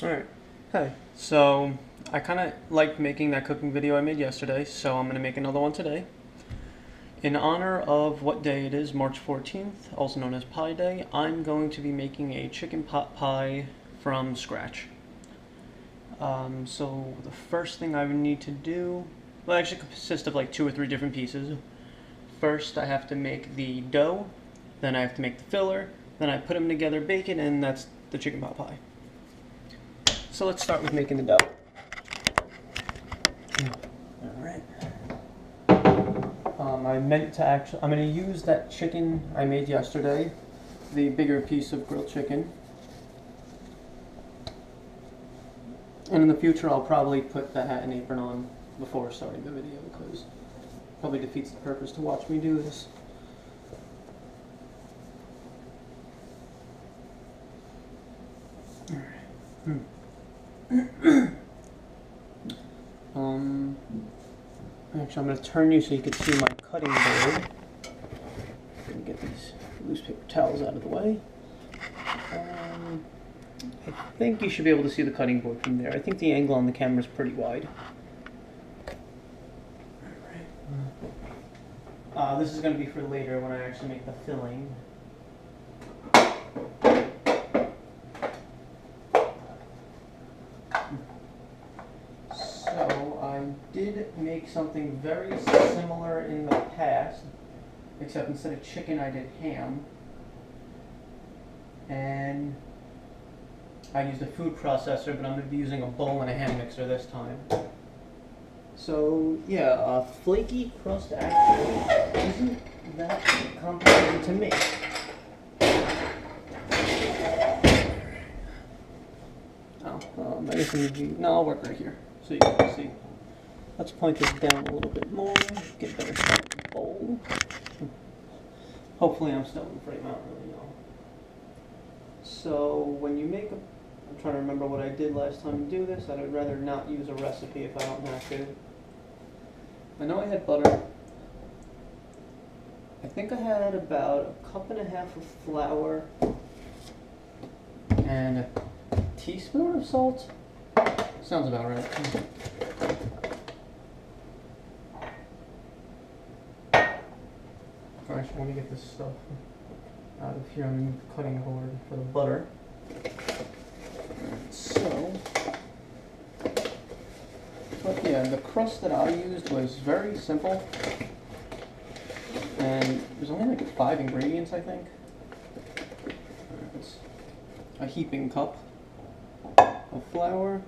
Alright. Hey. So, I kind of liked making that cooking video I made yesterday, so I'm going to make another one today. In honor of what day it is, March 14th, also known as Pie Day, I'm going to be making a chicken pot pie from scratch. So, the first thing I would need to do, well, it actually consists of like 2 or 3 different pieces. First, I have to make the dough, then I have to make the filler, then I put them together, bake it, and that's the chicken pot pie. So let's start with making the dough. Alright. I'm going to use that chicken I made yesterday, the bigger piece of grilled chicken. And in the future I'll probably put the hat and apron on before starting the video because it probably defeats the purpose to watch me do this. Alright. Actually, I'm going to turn you so you can see my cutting board. Let me get these loose paper towels out of the way. I think you should be able to see the cutting board from there. I think the angle on the camera is pretty wide. Alright. This is going to be for later when I actually make the filling. So, I did make something very similar in the past, except instead of chicken I did ham. And I used a food processor, but I'm going to be using a bowl and a hand mixer this time. So, yeah, flaky crust actually isn't that complicated to make. I guess I need to, no, I'll work right here so you can see. Let's point this down a little bit more, get a better shot of the bowl. Hopefully I'm still in frame, I don't really know. So when you make I'm trying to remember what I did last time to do this. I'd rather not use a recipe if I don't have to. I know I had butter. I think I had about 1.5 cups of flour and a teaspoon of salt. Sounds about right. Alright, I want to get this stuff out of here on the cutting board for the butter. So, but yeah, the crust that I used was very simple, and there's only like 5 ingredients, I think. It's a heaping cup of flour.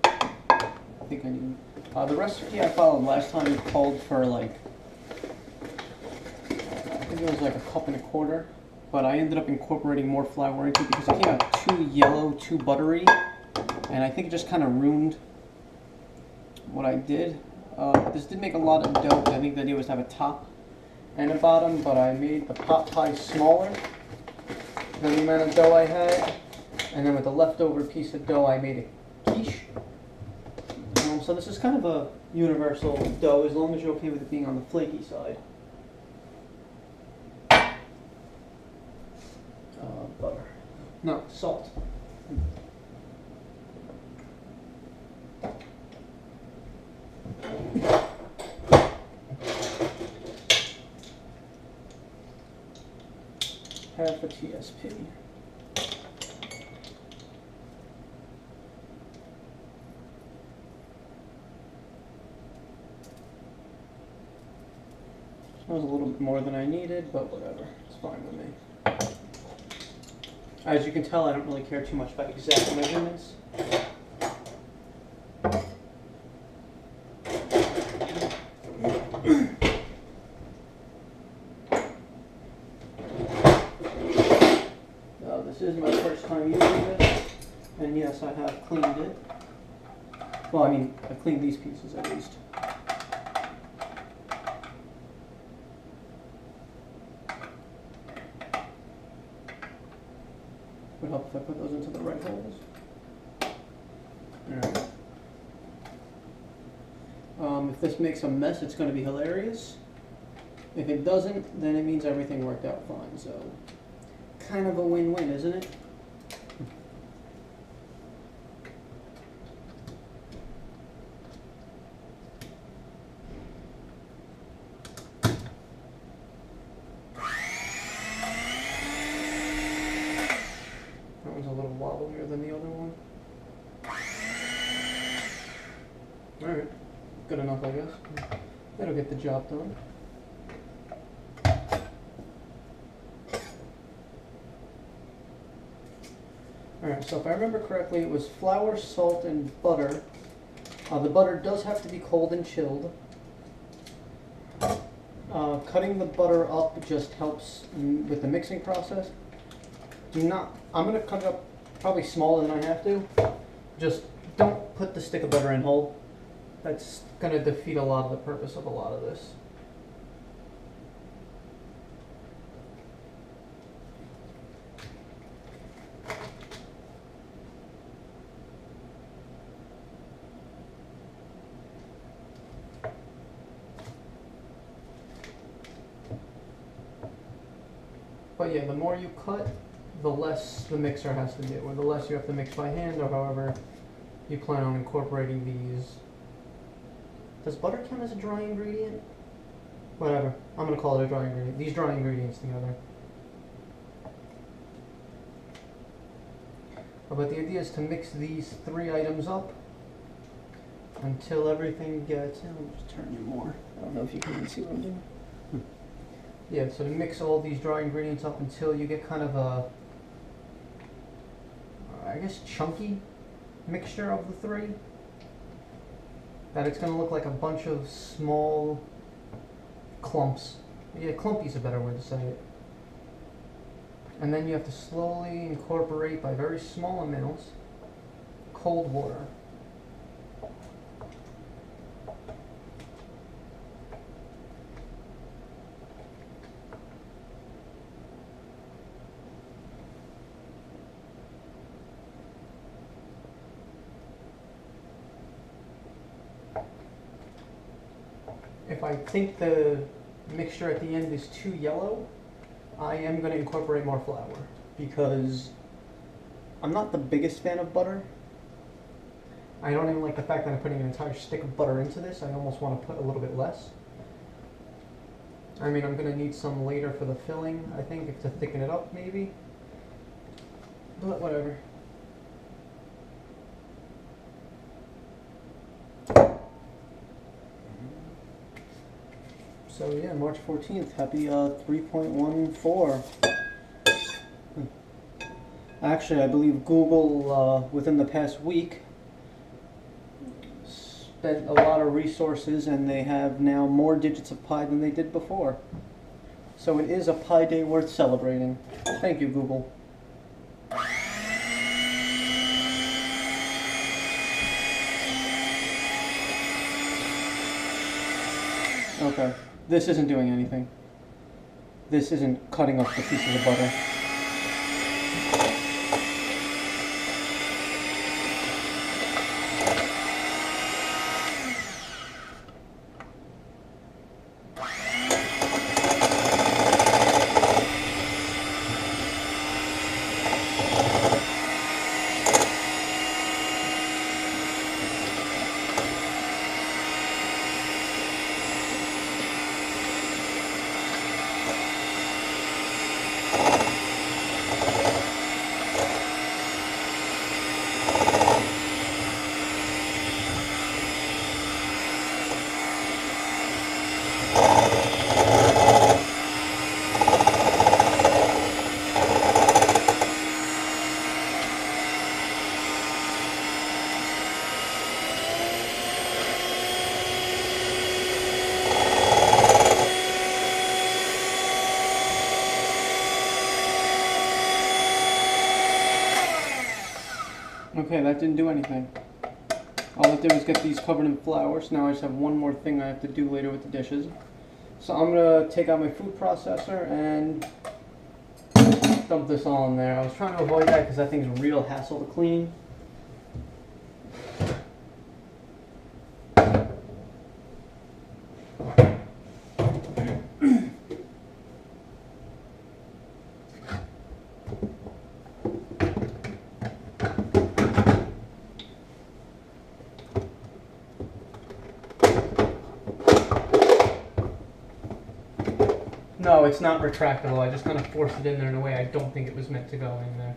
I think I need the recipe I followed last time called for like I think it was like 1.25 cups, but I ended up incorporating more flour into it because it came out too yellow, too buttery, and I think it just kind of ruined what I did. This did make a lot of dough. I think the idea was to have a top and a bottom, but I made the pot pie smaller than the amount of dough I had, and then with the leftover piece of dough I made a quiche. So this is kind of a universal dough as long as you're okay with it being on the flaky side. Butter. No, salt. Half a TSP. That was a little bit more than I needed, but whatever. It's fine with me. As you can tell, I don't really care too much about exact measurements. This is my first time using this, and yes, I have cleaned it. Well, I mean, I've cleaned these pieces at least. Would help if I put those into the right holes. Alright. If this makes a mess, it's going to be hilarious. If it doesn't, then it means everything worked out fine. So, kind of a win-win, isn't it? little wobblier than the other one. Alright, good enough, I guess. That'll get the job done. Alright, so if I remember correctly, it was flour, salt, and butter. The butter does have to be cold and chilled. Cutting the butter up just helps with the mixing process. I'm going to cut it up probably smaller than I have to. Just don't put the stick of butter in whole. That's going to defeat a lot of the purpose of a lot of this. But yeah, the more you cut, the less the mixer has to do, or the less you have to mix by hand, or however you plan on incorporating these. Does butter count as a dry ingredient? Whatever, I'm going to call it a dry ingredient. These dry ingredients together. But the idea is to mix these 3 items up until everything gets... Let me just turn you more. I don't know if you can even see what I'm doing. Yeah, so to mix all these dry ingredients up until you get kind of a, I guess, chunky mixture of the 3. That it's going to look like a bunch of small clumps. Yeah, clumpy's a better way to say it. And then you have to slowly incorporate, by very small amounts, cold water. If I think the mixture at the end is too yellow, I am going to incorporate more flour, because I'm not the biggest fan of butter. I don't even like the fact that I'm putting an entire stick of butter into this. I almost want to put a little bit less. I mean, I'm going to need some later for the filling, I think, to thicken it up maybe. But whatever. So yeah, March 14th, happy 3.14. Actually, I believe Google, within the past week, spent a lot of resources, and they have now more digits of pi than they did before. So it is a Pi Day worth celebrating. Thank you, Google. Okay. This isn't doing anything. This isn't cutting up the pieces of butter. Okay, that didn't do anything. All I did was get these covered in flour, so now I just have one more thing I have to do later with the dishes. So I'm going to take out my food processor and dump this all in there. I was trying to avoid that because that thing's a real hassle to clean. No, it's not retractable. I just kind of forced it in there in a way I don't think it was meant to go in there.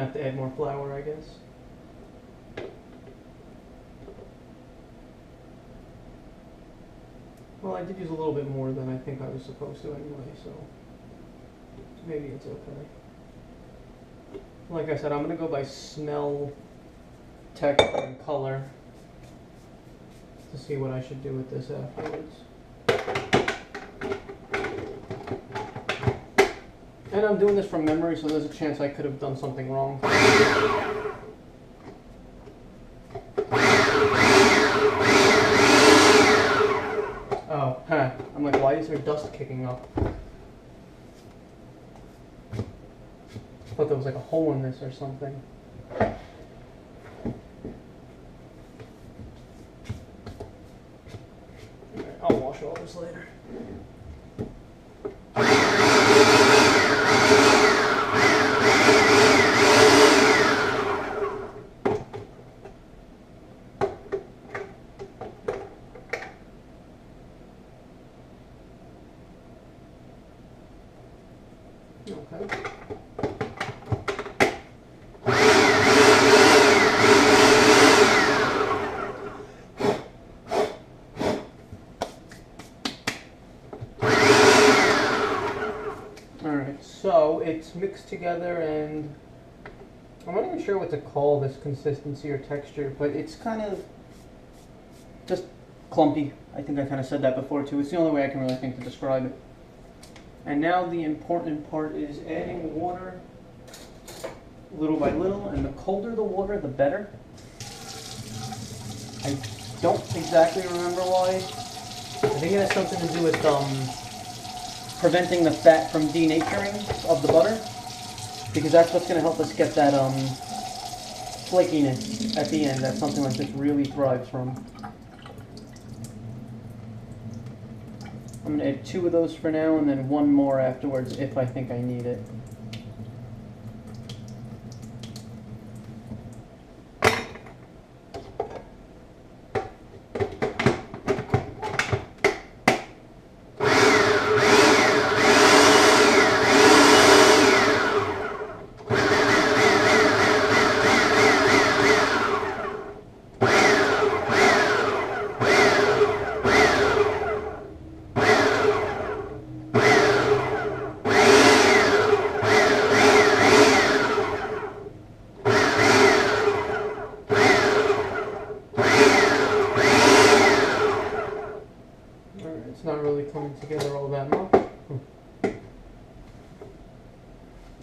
have to add more flour, I guess. Well, I did use a little bit more than I think I was supposed to anyway, so maybe it's okay. Like I said, I'm going to go by smell, texture, and color to see what I should do with this afterwards. And I'm doing this from memory, so there's a chance I could have done something wrong. Oh, huh. I'm like, why is there dust kicking up? I thought there was like a hole in this or something. Alright, I'll wash all this later. Okay. Alright, so it's mixed together and I'm not even sure what to call this consistency or texture, but it's kind of just clumpy. I think I kind of said that before too. It's the only way I can really think to describe it. And now the important part is adding water little by little, and the colder the water, the better. I don't exactly remember why. I think it has something to do with preventing the fat from denaturing of the butter, because that's what's going to help us get that flakiness at the end that something like this really thrives from. I'm going to add 2 of those for now, and then 1 more afterwards if I think I need it. It's not really coming together all that much.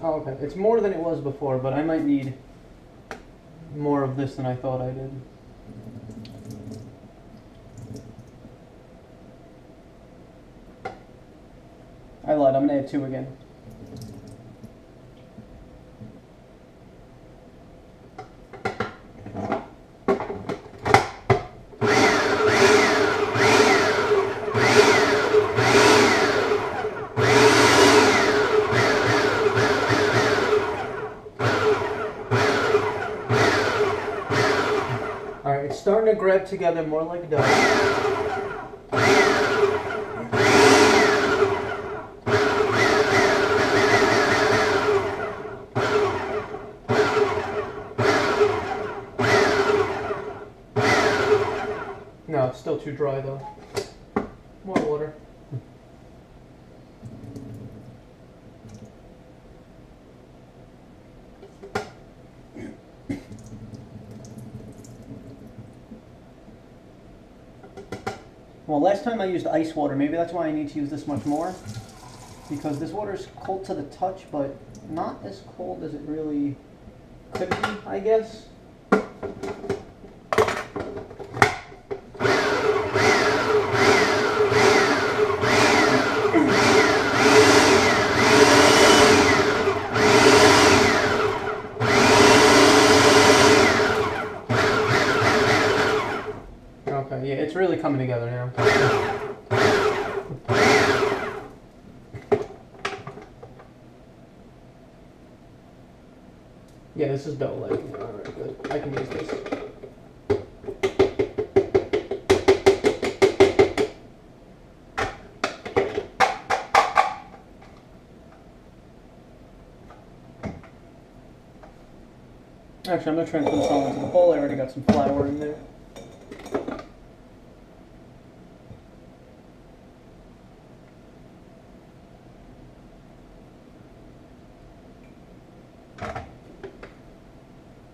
Oh, okay. It's more than it was before, but I might need more of this than I thought I did. I lied. I'm going to add 2 again. Alright, it's starting to grab together more like dough. No, it's still too dry though. More water. Well, last time I used ice water. Maybe that's why I need to use this much more. Because this water is cold to the touch, but not as cold as it really could be, I guess. Okay, yeah, it's really coming together now. Yeah, this is dough-like. Alright, good. I can use this. Actually, I'm going to transfer this all into the bowl. I already got some flour in there.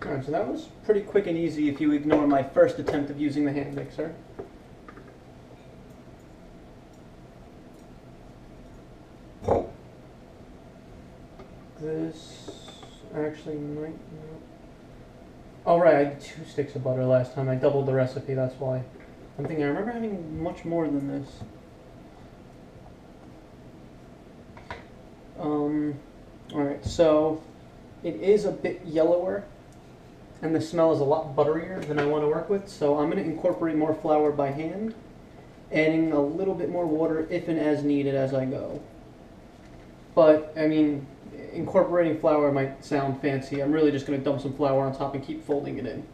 Alright, so that was pretty quick and easy if you ignore my first attempt of using the hand mixer. This actually might not... Oh right, I had 2 sticks of butter last time. I doubled the recipe, that's why. I'm thinking, I remember having much more than this. Alright, so it is a bit yellower, and the smell is a lot butterier than I want to work with, so I'm going to incorporate more flour by hand, adding a little bit more water if and as needed as I go. But, I mean, incorporating flour might sound fancy. I'm really just going to dump some flour on top and keep folding it in.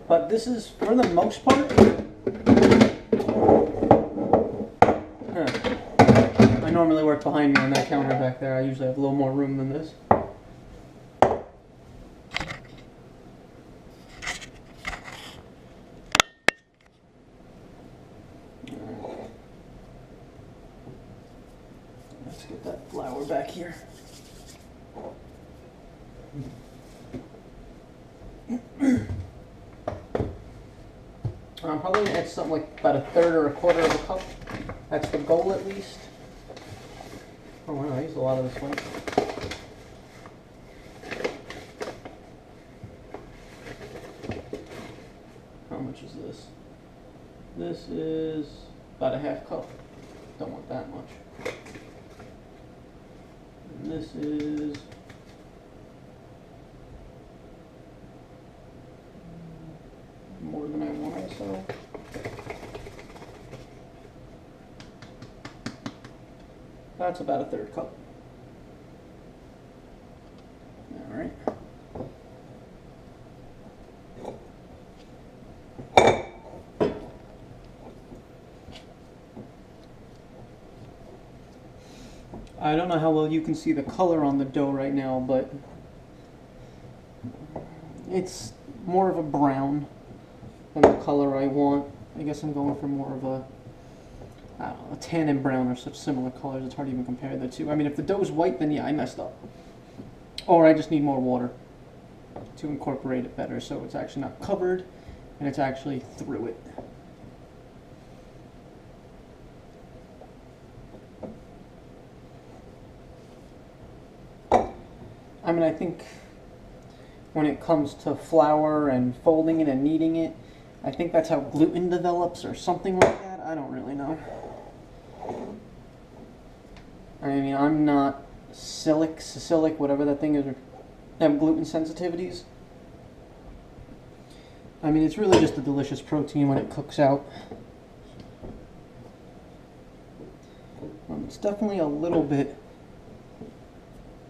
But this is, for the most part, I normally work behind me on that counter back there. I usually have a little more room than this. Let's get that flour back here. I'm probably going to add something like about 1/3 or 1/4 of a cup. That's the goal at least. Oh wow, I used a lot of this one. How much is this? This is about 1/2 cup. Don't want that much. And this is more than I want, so. That's about 1/3 cup. All right. I don't know how well you can see the color on the dough right now, but it's more of a brown than the color I want. I guess I'm going for more of a, I don't know, a tan and brown are such similar colors, it's hard to even compare the two. I mean, if the dough's white, then yeah, I messed up. Or I just need more water to incorporate it better, so it's actually not covered, and it's actually through it. I mean, I think when it comes to flour and folding it and kneading it, I think that's how gluten develops or something like that. I don't really know. I mean, I'm not celiac, whatever that thing is, or have gluten sensitivities. I mean, it's really just a delicious protein when it cooks out. It's definitely a little bit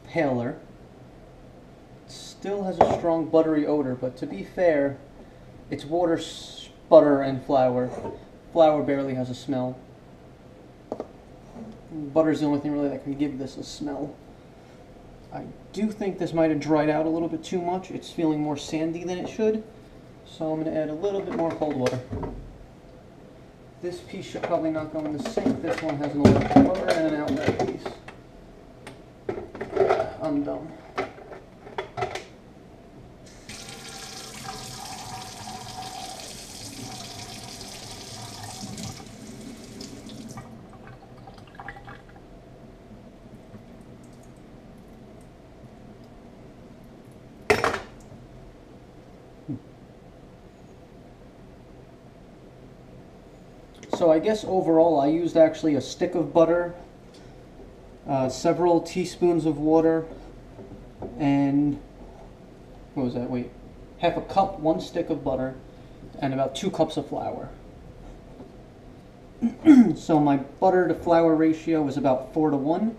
paler. Still has a strong buttery odor, but to be fair, it's water, butter, and flour. Flour barely has a smell. Butter's the only thing really that can give this a smell. I do think this might have dried out a little bit too much. It's feeling more sandy than it should, so I'm going to add a little bit more cold water. This piece should probably not go in the sink. This one has an electric motor and an outlet piece. I'm done. So I guess overall I used actually a stick of butter, several teaspoons of water, and what was that? Wait, 1/2 cup, 1 stick of butter, and about 2 cups of flour. So my butter to flour ratio was about 4 to 1.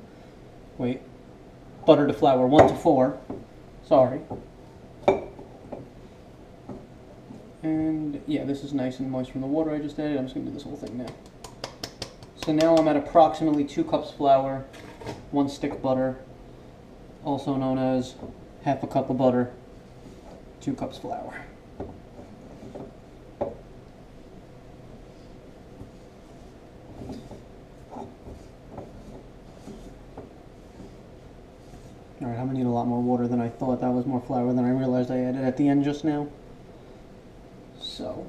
Wait, butter to flour 1 to 4. Sorry. And yeah, this is nice and moist from the water I just added. I'm just going to do this whole thing now. So now I'm at approximately 2 cups flour, 1 stick butter, also known as half a cup of butter, 2 cups flour. Alright, I'm gonna need a lot more water than I thought. That was more flour than I realized I added at the end just now. So.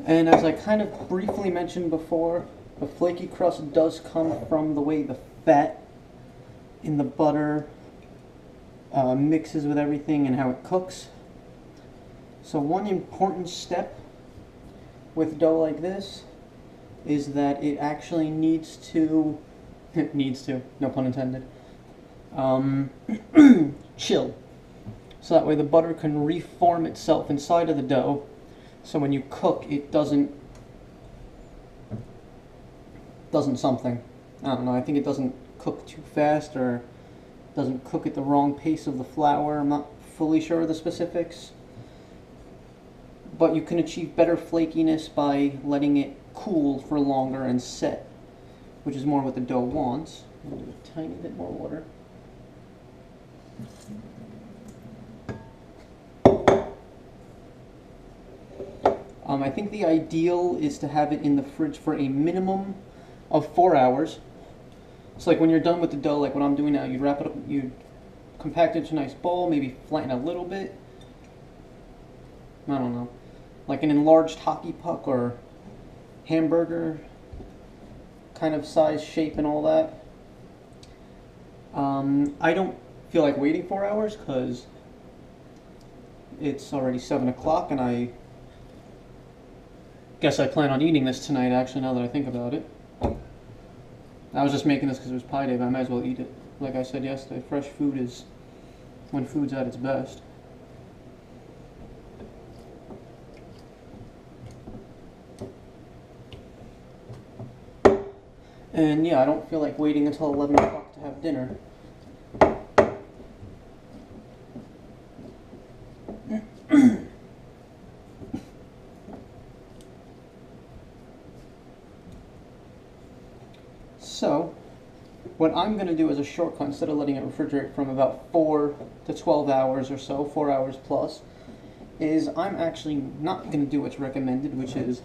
And as I kind of briefly mentioned before, the flaky crust does come from the way the fat in the butter mixes with everything and how it cooks. So one important step with dough like this is that it actually needs to, no pun intended, chill. So that way the butter can reform itself inside of the dough. So when you cook, it doesn't something. I don't know, I think it doesn't cook too fast or doesn't cook at the wrong pace of the flour. I'm not fully sure of the specifics. But you can achieve better flakiness by letting it cool for longer and set, which is more what the dough wants. I'll do a tiny bit more water. I think the ideal is to have it in the fridge for a minimum of 4 hours. So like when you're done with the dough, like what I'm doing now, you'd wrap it up, you'd compact it into a nice bowl, maybe flatten a little bit. I don't know. Like an enlarged hockey puck or hamburger kind of size, shape, and all that. I don't feel like waiting 4 hours because it's already 7 o'clock and I guess I plan on eating this tonight, actually, now that I think about it. I was just making this because it was pie day, but I might as well eat it. Like I said yesterday, fresh food is when food's at its best. And yeah, I don't feel like waiting until 11 o'clock to have dinner. So, what I'm going to do as a shortcut, instead of letting it refrigerate from about 4 to 12 hours or so, 4 hours plus, is I'm actually not going to do what's recommended, which is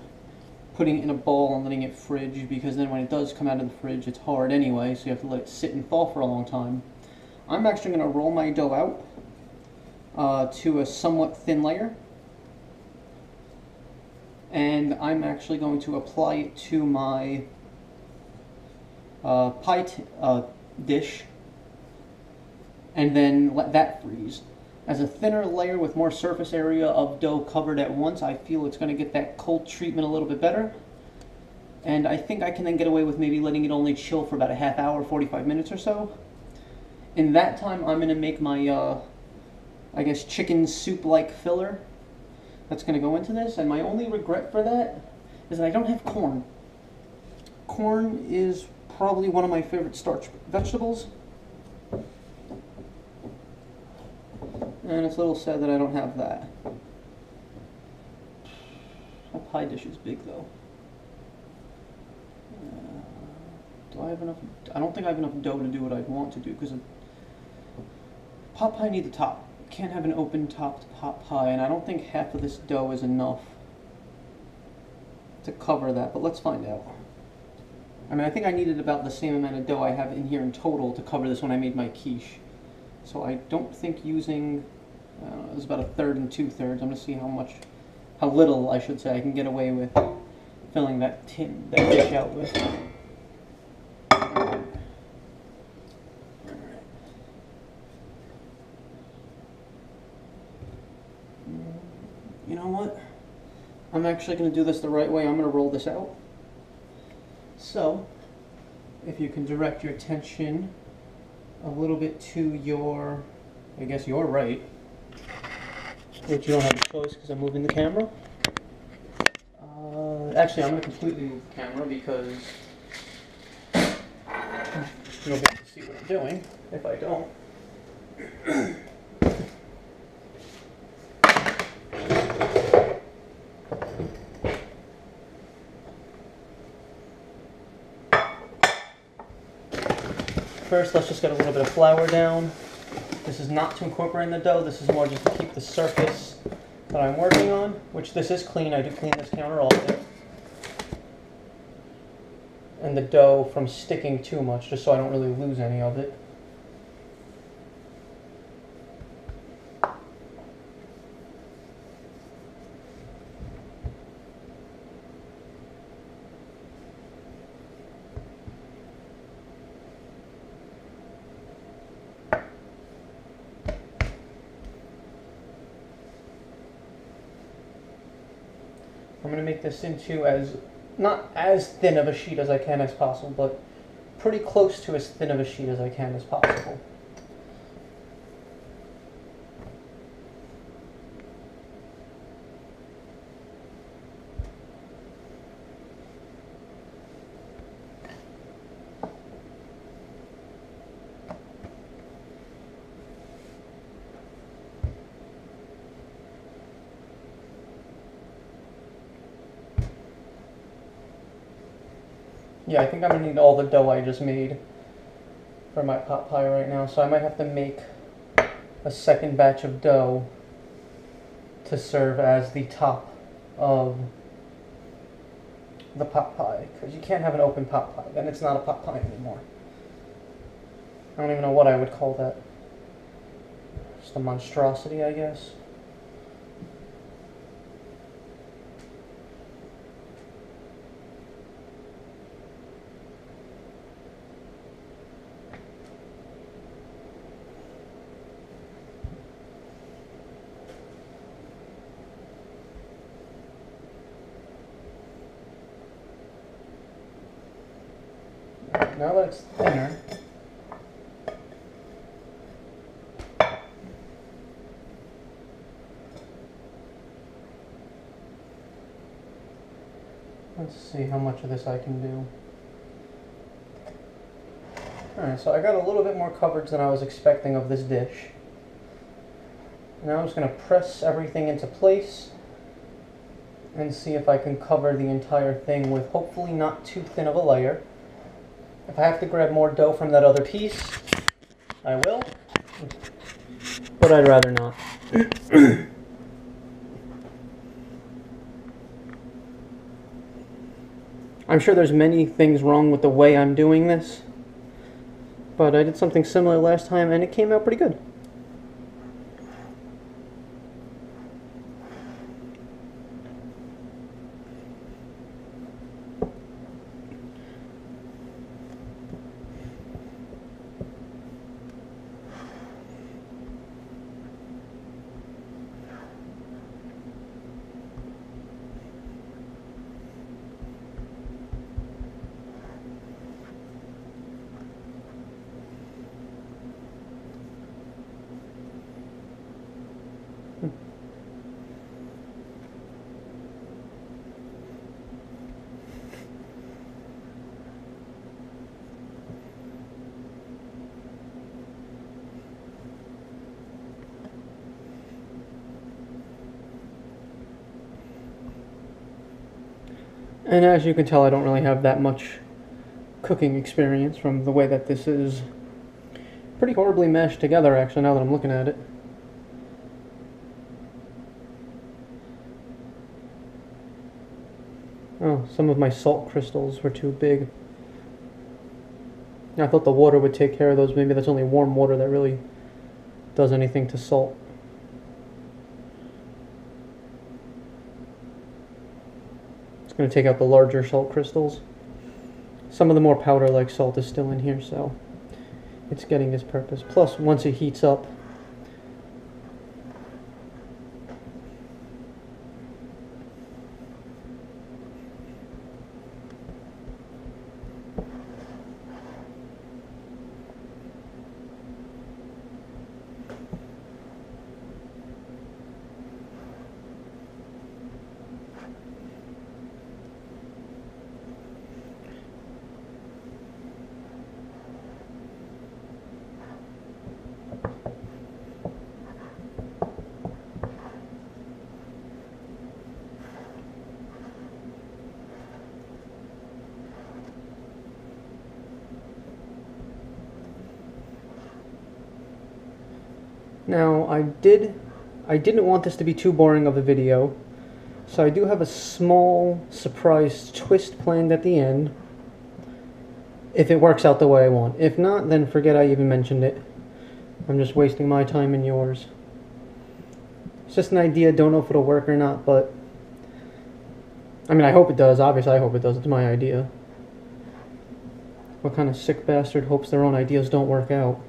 putting it in a bowl and letting it fridge, because then when it does come out of the fridge, it's hard anyway, so you have to let it sit and thaw for a long time. I'm actually going to roll my dough out to a somewhat thin layer, and I'm actually going to apply it to my pie dish, and then let that freeze. As a thinner layer with more surface area of dough covered at once, I feel it's going to get that cold treatment a little bit better. And I think I can then get away with maybe letting it only chill for about a half hour, 45 minutes or so. In that time, I'm going to make my, I guess, chicken soup-like filler that's going to go into this. And my only regret for that is that I don't have corn. Corn is probably one of my favorite starch vegetables. And it's a little sad that I don't have that. My pie dish is big though. Do I have enough? I don't think I have enough dough to do what I'd want to do, because pot pie needs a top. Can't have an open topped pot pie, and I don't think half of this dough is enough to cover that, but let's find out. I mean, I think I needed about the same amount of dough I have in here in total to cover this when I made my quiche. So I don't think using, it was about 1/3 and 2/3. I'm going to see how little I should say I can get away with filling that dish out with. You know what? I'm actually going to do this the right way. I'm going to roll this out. So, if you can direct your attention a little bit to your, I guess your right, which you don't have a choice because I'm moving the camera. Actually, I'm going to completely move the camera because you'll be able to see what I'm doing if I don't. First, let's just get a little bit of flour down. This is not to incorporate in the dough, this is more just to keep the surface that I'm working on, which this is clean. I do clean this counter often. And the dough from sticking too much, just so I don't really lose any of it. I'm going to make this into not as thin of a sheet as I can as possible, but pretty close to as thin of a sheet as I can as possible. Yeah, I think I'm going to need all the dough I just made for my pot pie right now, so I might have to make a second batch of dough to serve as the top of the pot pie, because you can't have an open pot pie, then it's not a pot pie anymore. I don't even know what I would call that. Just a monstrosity, I guess. Now that it's thinner, let's see how much of this I can do. Alright, so I got a little bit more coverage than I was expecting of this dish. Now I'm just going to press everything into place and see if I can cover the entire thing with hopefully not too thin of a layer. If I have to grab more dough from that other piece, I will, but I'd rather not. I'm sure there's many things wrong with the way I'm doing this, but I did something similar last time and it came out pretty good. And as you can tell, I don't really have that much cooking experience from the way that this is pretty horribly meshed together, actually, now that I'm looking at it. Oh, some of my salt crystals were too big. I thought the water would take care of those. Maybe that's only warm water that really does anything to salt. Going to take out the larger salt crystals. Some of the more powder-like salt is still in here, so it's getting its purpose. Plus, once it heats up, Now, I didn't want this to be too boring of a video, so I do have a small surprise twist planned at the end, if it works out the way I want. If not, then forget I even mentioned it. I'm just wasting my time and yours. It's just an idea, don't know if it'll work or not, but I mean, I hope it does. Obviously, I hope it does. It's my idea. What kind of sick bastard hopes their own ideas don't work out?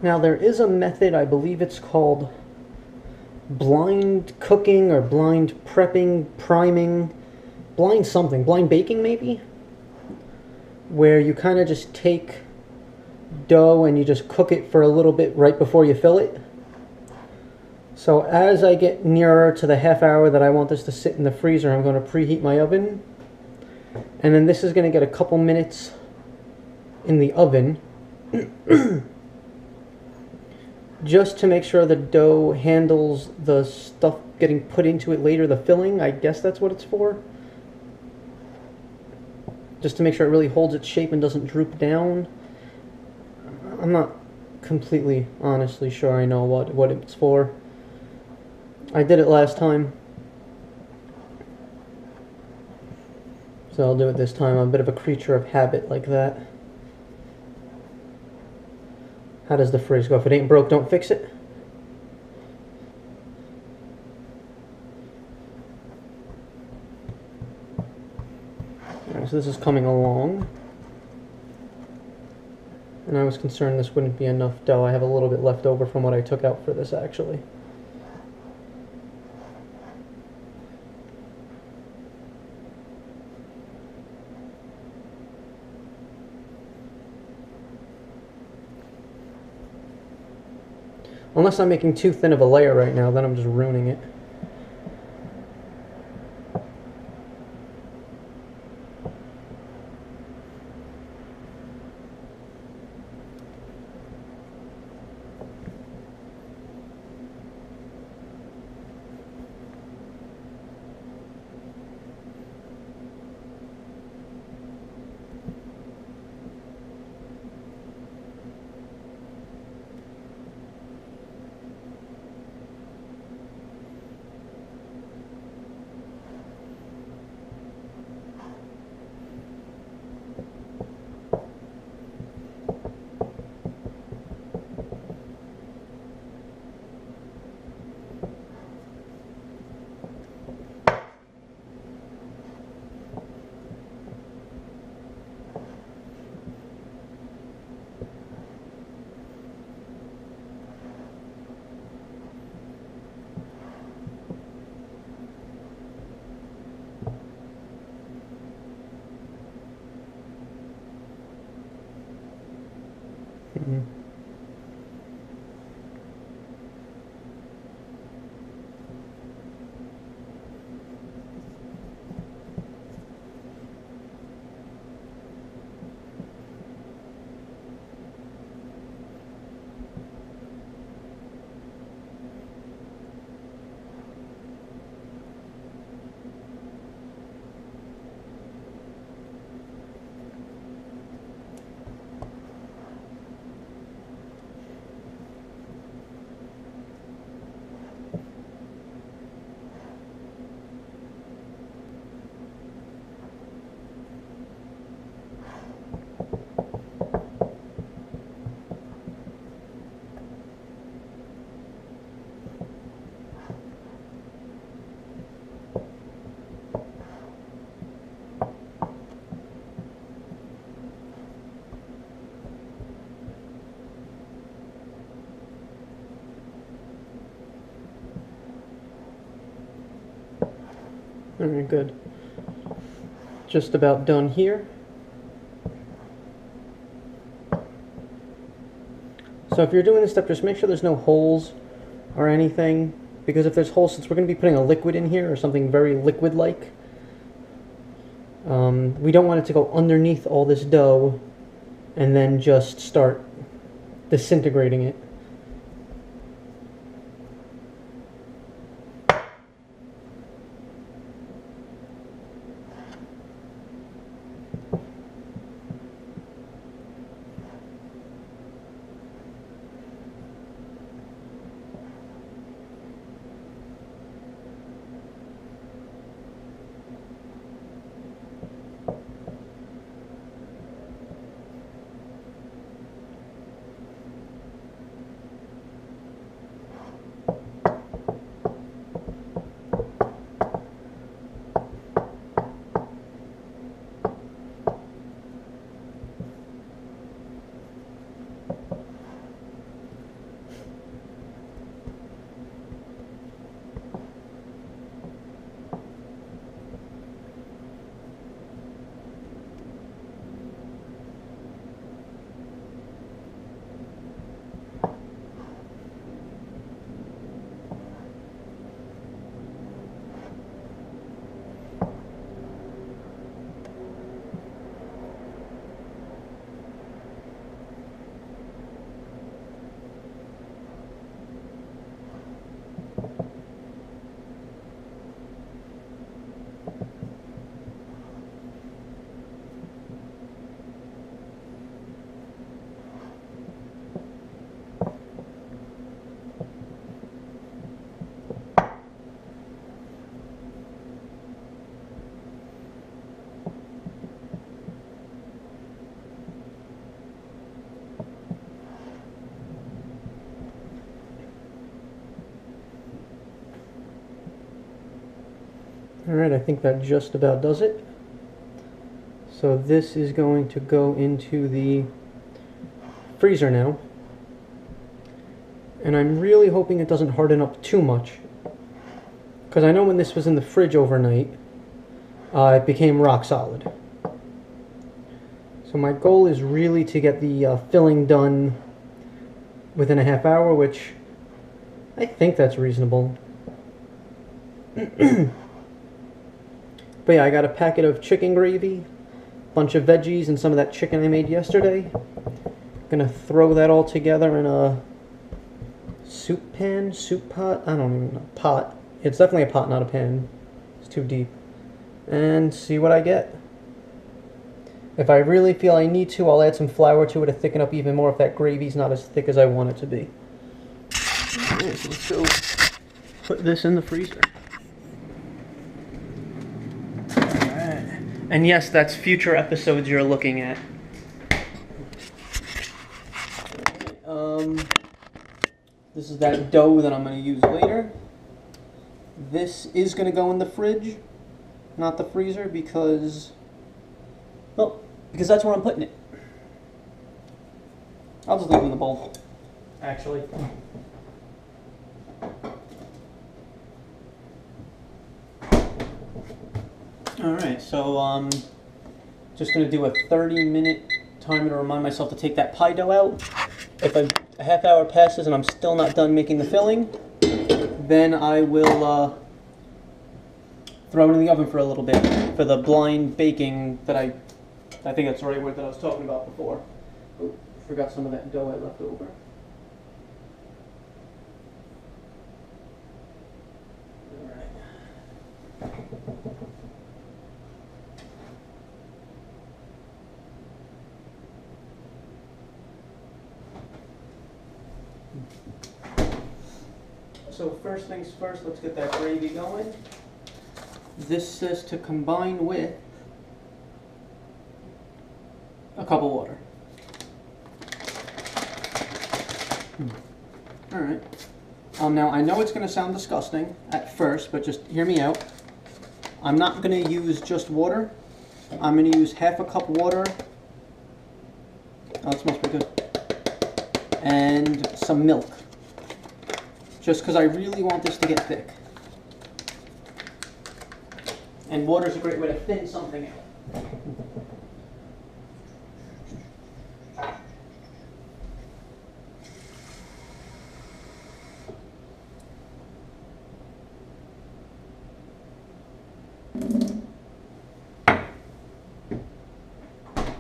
Now, there is a method, I believe it's called blind cooking or blind prepping, priming, blind something, blind baking maybe? Where you kind of just take dough and you just cook it for a little bit right before you fill it. So as I get nearer to the half hour that I want this to sit in the freezer, I'm going to preheat my oven. And then this is going to get a couple minutes in the oven. Just to make sure the dough handles the stuff getting put into it later, the filling. I guess that's what it's for. Just to make sure it really holds its shape and doesn't droop down. I'm not completely, honestly sure I know what it's for. I did it last time, so I'll do it this time. I'm a bit of a creature of habit like that. How does the phrase go? If it ain't broke, don't fix it. Alright, so this is coming along. And I was concerned this wouldn't be enough dough. I have a little bit left over from what I took out for this, actually. Unless I'm making too thin of a layer right now, then I'm just ruining it. Alright, good. Just about done here. So if you're doing this step, just make sure there's no holes or anything, because if there's holes, since we're going to be putting a liquid in here, or something very liquid-like, we don't want it to go underneath all this dough and then just start disintegrating it. Alright, I think that just about does it. So this is going to go into the freezer now. And I'm really hoping it doesn't harden up too much. Because I know when this was in the fridge overnight, it became rock solid. So my goal is really to get the filling done within a half hour, which I think that's reasonable. But yeah, I got a packet of chicken gravy, bunch of veggies, and some of that chicken I made yesterday. Gonna throw that all together in a soup pan, soup pot, I don't even know, pot. It's definitely a pot, not a pan. It's too deep. And see what I get. If I really feel I need to, I'll add some flour to it to thicken up even more if that gravy's not as thick as I want it to be. Alright, so let's go put this in the freezer. Alright. And yes, that's future episodes you're looking at. This is that dough that I'm going to use later. This is going to go in the fridge, not the freezer, because, well, because that's where I'm putting it. I'll just leave it in the bowl, actually. Alright, so just going to do a 30-minute timer to remind myself to take that pie dough out. If a half hour passes and I'm still not done making the filling, then I will throw it in the oven for a little bit for the blind baking that I think that's the right word that I was talking about before. Ooh, forgot some of that dough I left over. So first things first, let's get that gravy going. This says to combine with a cup of water. Alright. Now I know it's going to sound disgusting at first, but just hear me out. I'm not going to use just water. I'm going to use half a cup water. Oh, it smells pretty good. And some milk. Just because I really want this to get thick. And water is a great way to thin something out.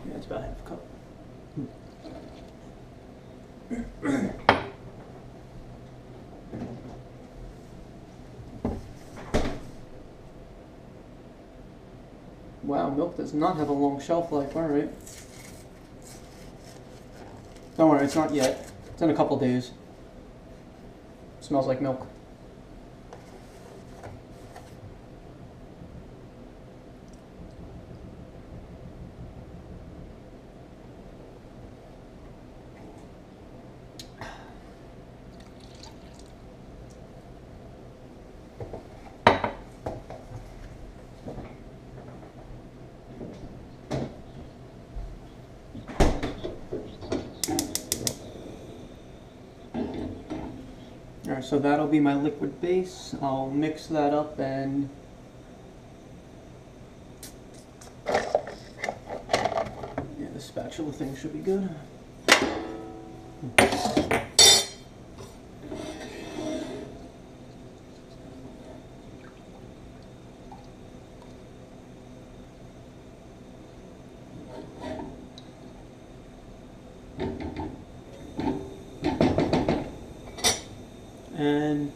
Yeah, it's about half a cup. Wow, milk does not have a long shelf life, alright. Don't worry, it's not yet. It's in a couple days. It smells like milk. Alright, so that'll be my liquid base. I'll mix that up and yeah, the spatula thing should be good. And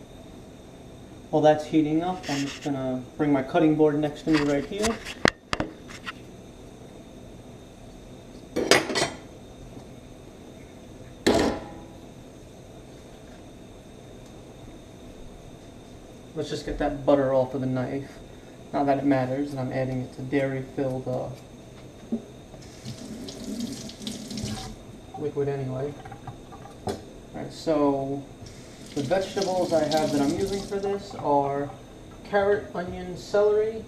while that's heating up, I'm just going to bring my cutting board next to me right here. Let's just get that butter off of the knife. Not that it matters, and I'm adding it to dairy-filled liquid anyway. Alright, so the vegetables I have that I'm using for this are carrot, onion, celery,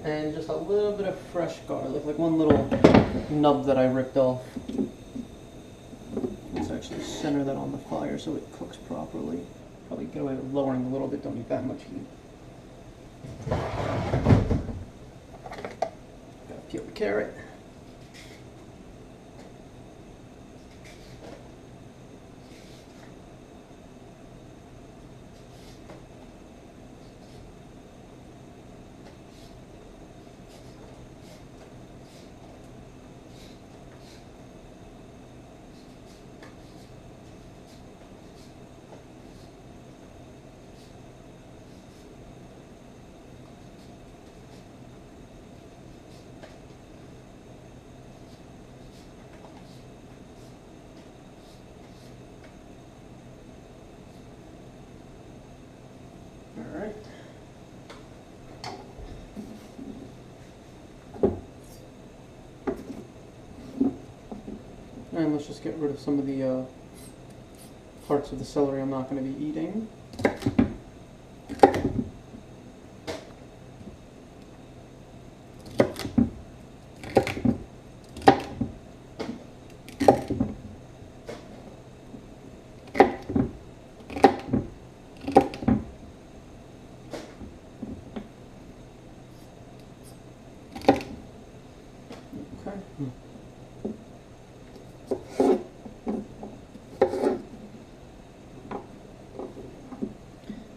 and just a little bit of fresh garlic, like one little nub that I ripped off. Let's actually center that on the fire so it cooks properly. Probably get away with lowering a little bit, don't need that much heat. Gotta peel the carrot. Alright. And let's just get rid of some of the parts of the celery I'm not going to be eating.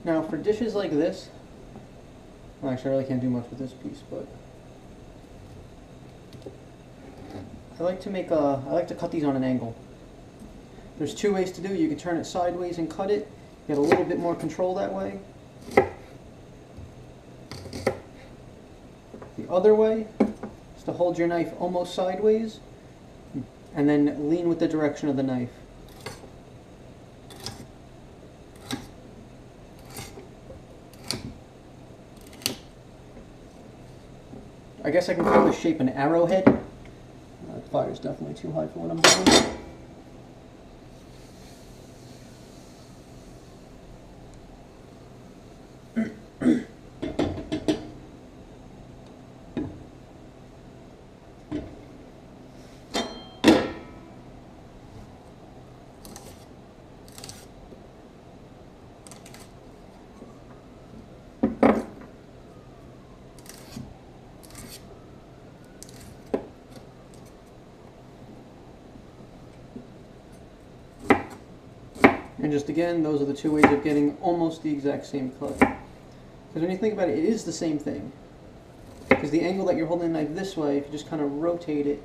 Now for dishes like this, well, actually I really can't do much with this piece, but I like to cut these on an angle. There's two ways to do it. You can turn it sideways and cut it, get a little bit more control that way. The other way is to hold your knife almost sideways and then lean with the direction of the knife. I guess I can call this shape an arrowhead. The fire's definitely too high for what I'm doing. And just again, those are the two ways of getting almost the exact same cut. Because when you think about it, it is the same thing. Because the angle that you're holding the knife this way, if you just kind of rotate it,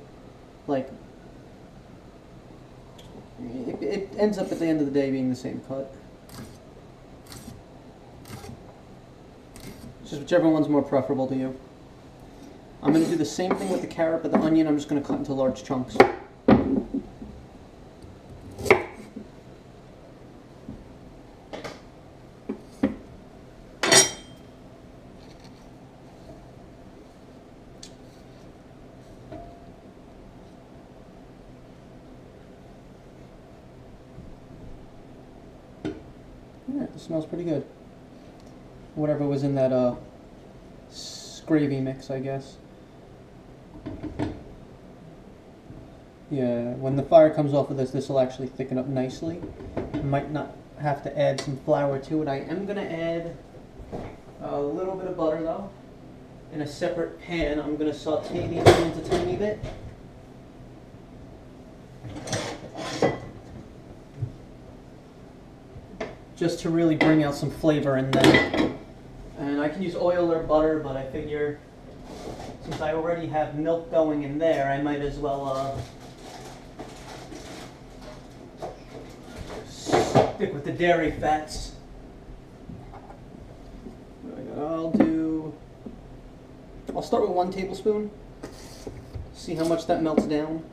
like, it ends up at the end of the day being the same cut. It's just whichever one's more preferable to you. I'm going to do the same thing with the carrot, but the onion I'm just going to cut into large chunks. Yeah, it smells pretty good. Whatever was in that gravy mix, I guess. Yeah, when the fire comes off of this, this will actually thicken up nicely. Might not have to add some flour to it. I am going to add a little bit of butter though. In a separate pan, I'm going to saute the onions a tiny bit. Just to really bring out some flavor in there. And I can use oil or butter, but I figure since I already have milk going in there, I might as well stick with the dairy fats. I'll start with 1 tablespoon. See how much that melts down.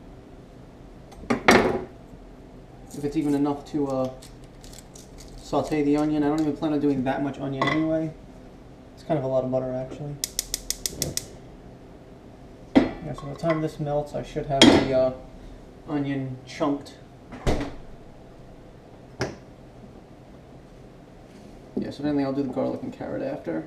If it's even enough to saute the onion. I don't even plan on doing that much onion anyway. It's kind of a lot of butter actually. Yeah, so by the time this melts, I should have the onion chunked. Yeah, Okay, so then I'll do the garlic and carrot after.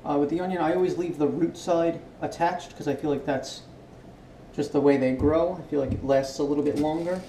With the onion, I always leave the root side attached because I feel like that's just the way they grow. I feel like it lasts a little bit longer.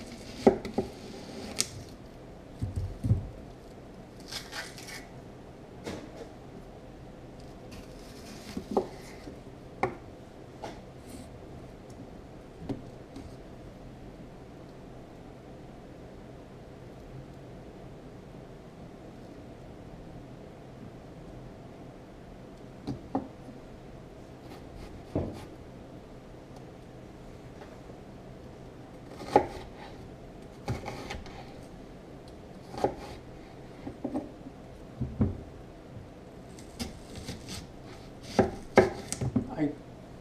I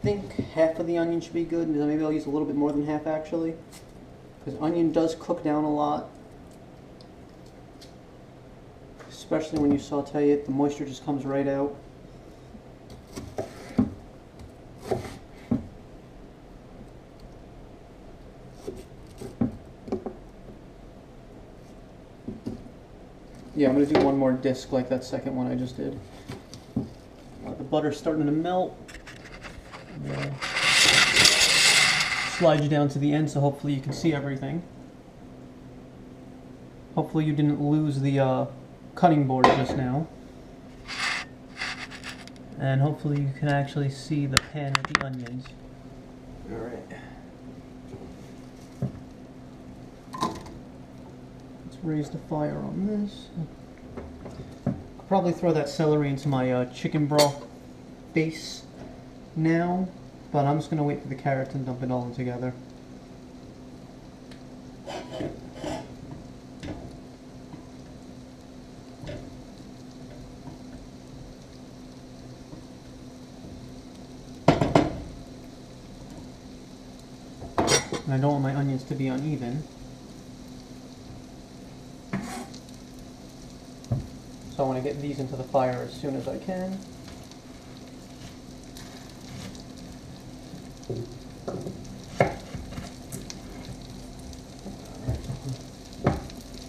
think half of the onion should be good. Maybe I'll use a little bit more than half actually, because onion does cook down a lot, especially when you saute it. The moisture just comes right out. Yeah, I'm going to do one more disc like that second one I just did. The butter's starting to melt. Slide you down to the end so hopefully you can see everything. Hopefully you didn't lose the cutting board just now. And hopefully you can actually see the pan with the onions. Alright. Let's raise the fire on this. I'll probably throw that celery into my chicken broth base now, but I'm just going to wait for the carrots and dump it all in together. And I don't want my onions to be uneven. So I want to get these into the fire as soon as I can.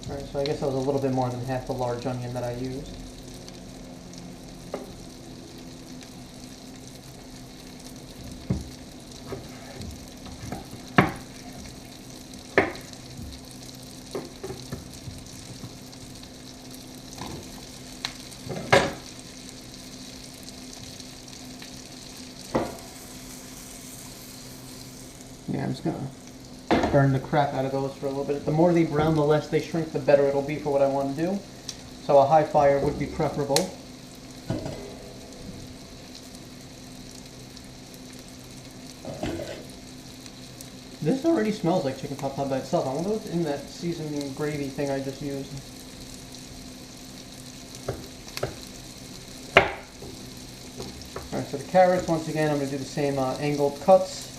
Alright, so I guess that was a little bit more than half the large onion that I used. Yeah, I'm just gonna burn the crap out of those for a little bit. The more they brown, the less they shrink, the better it'll be for what I want to do. So a high fire would be preferable. This already smells like chicken pot pie by itself. I wonder what's in that seasoning gravy thing I just used. Alright, so the carrots, once again, I'm going to do the same angled cuts.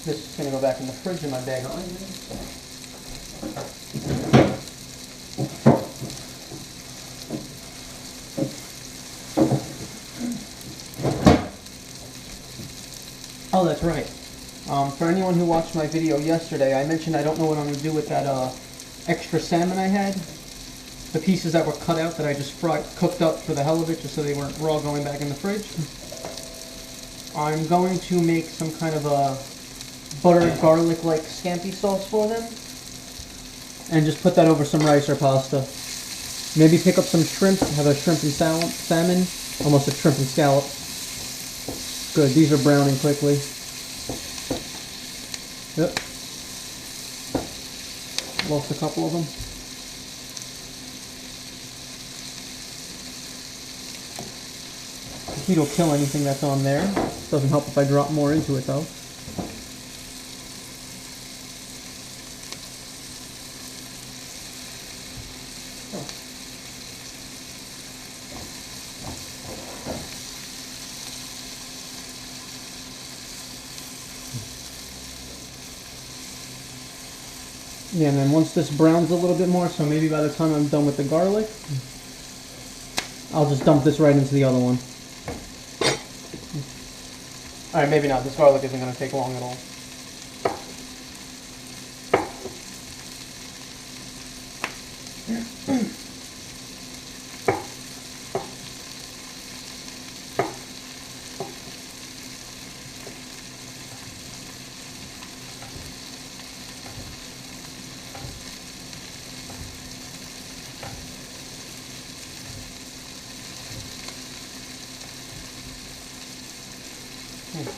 This is going to go back in the fridge in my bag of onions. Oh, that's right. For anyone who watched my video yesterday, I mentioned I don't know what I'm going to do with that extra salmon I had. The pieces that were cut out that I just cooked up for the hell of it, just so they weren't raw going back in the fridge. I'm going to make some kind of a buttered garlic-like scampi sauce for them, and just put that over some rice or pasta. Maybe pick up some shrimp, have a shrimp and salmon, almost a shrimp and scallop. Good, these are browning quickly. Yep. Lost a couple of them. The heat will kill anything that's on there. Doesn't help if I drop more into it though. Yeah, and then once this browns a little bit more, so maybe by the time I'm done with the garlic, I'll just dump this right into the other one. Alright, maybe not. This garlic isn't going to take long at all.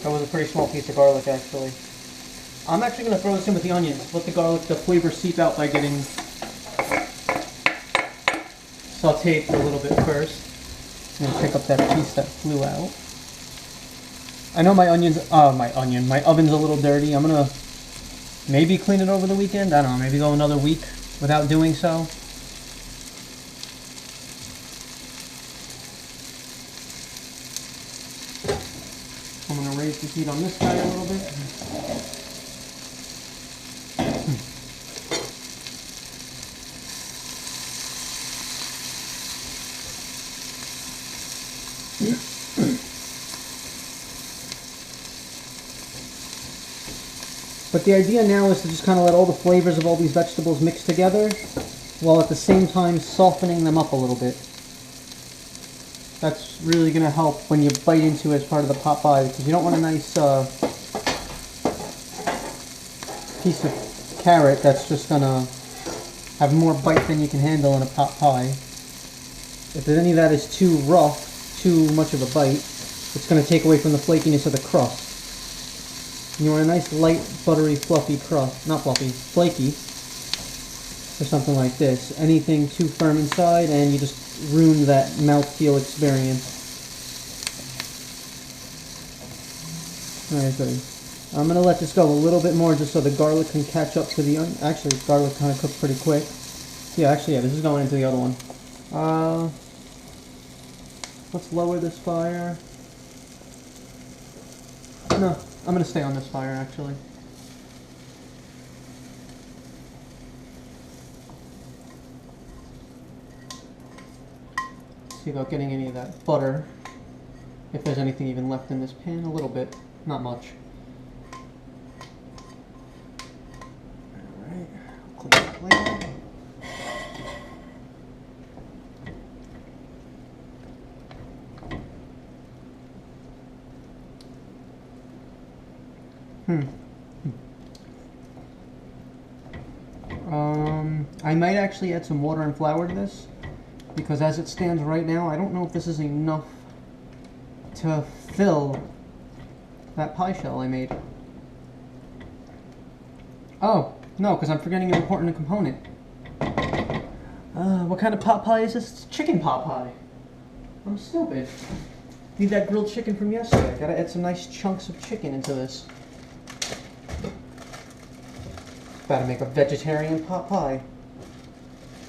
That was a pretty small piece of garlic, actually. I'm actually going to throw this in with the onions. Let the garlic, the flavor seep out by getting sauteed for a little bit first. And pick up that piece that flew out. I know my my oven's a little dirty. I'm going to maybe clean it over the weekend. I don't know, maybe go another week without doing so. I'm going to raise the heat on this guy a little bit. But the idea now is to just kind of let all the flavors of all these vegetables mix together, while at the same time softening them up a little bit. That's really going to help when you bite into it as part of the pot pie, because you don't want a nice piece of carrot that's just going to have more bite than you can handle in a pot pie. If any of that is too rough, too much of a bite, it's going to take away from the flakiness of the crust. You want a nice light, buttery, fluffy crust, not fluffy, flaky, or something like this. Anything too firm inside and you just ruin that mouthfeel experience. Alright, good. I'm going to let this go a little bit more just so the garlic can catch up to the onion. Actually, garlic kind of cooked pretty quick. Yeah, this is going into the other one. Let's lower this fire. No, I'm going to stay on this fire, actually. See about getting any of that butter, if there's anything even left in this pan. A little bit, not much. Alright, clean that later. I might actually add some water and flour to this, because as it stands right now, I don't know if this is enough to fill that pie shell I made. Oh, no, because I'm forgetting an important component. What kind of pot pie is this? It's chicken pot pie. I'm stupid. Need that grilled chicken from yesterday. Gotta add some nice chunks of chicken into this. About to make a vegetarian pot pie.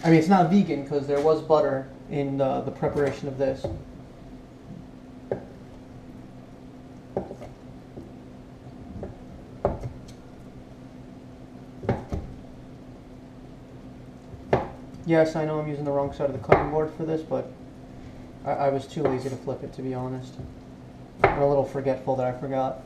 I mean, it's not vegan because there was butter in the preparation of this. Yes, I know I'm using the wrong side of the cutting board for this, but I was too lazy to flip it, to be honest. I'm a little forgetful that I forgot.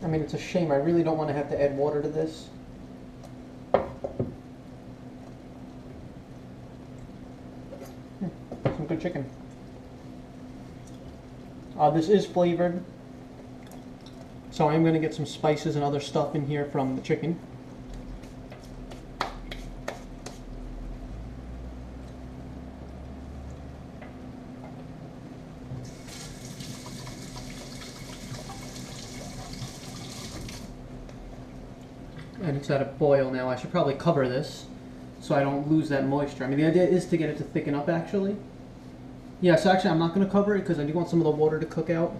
I mean, it's a shame. I really don't want to have to add water to this. good chicken. This is flavored, so I'm going to get some spices and other stuff in here from the chicken. And it's at a boil now. I should probably cover this so I don't lose that moisture. I mean, the idea is to get it to thicken up, actually. Yeah, so actually I'm not going to cover it because I do want some of the water to cook out.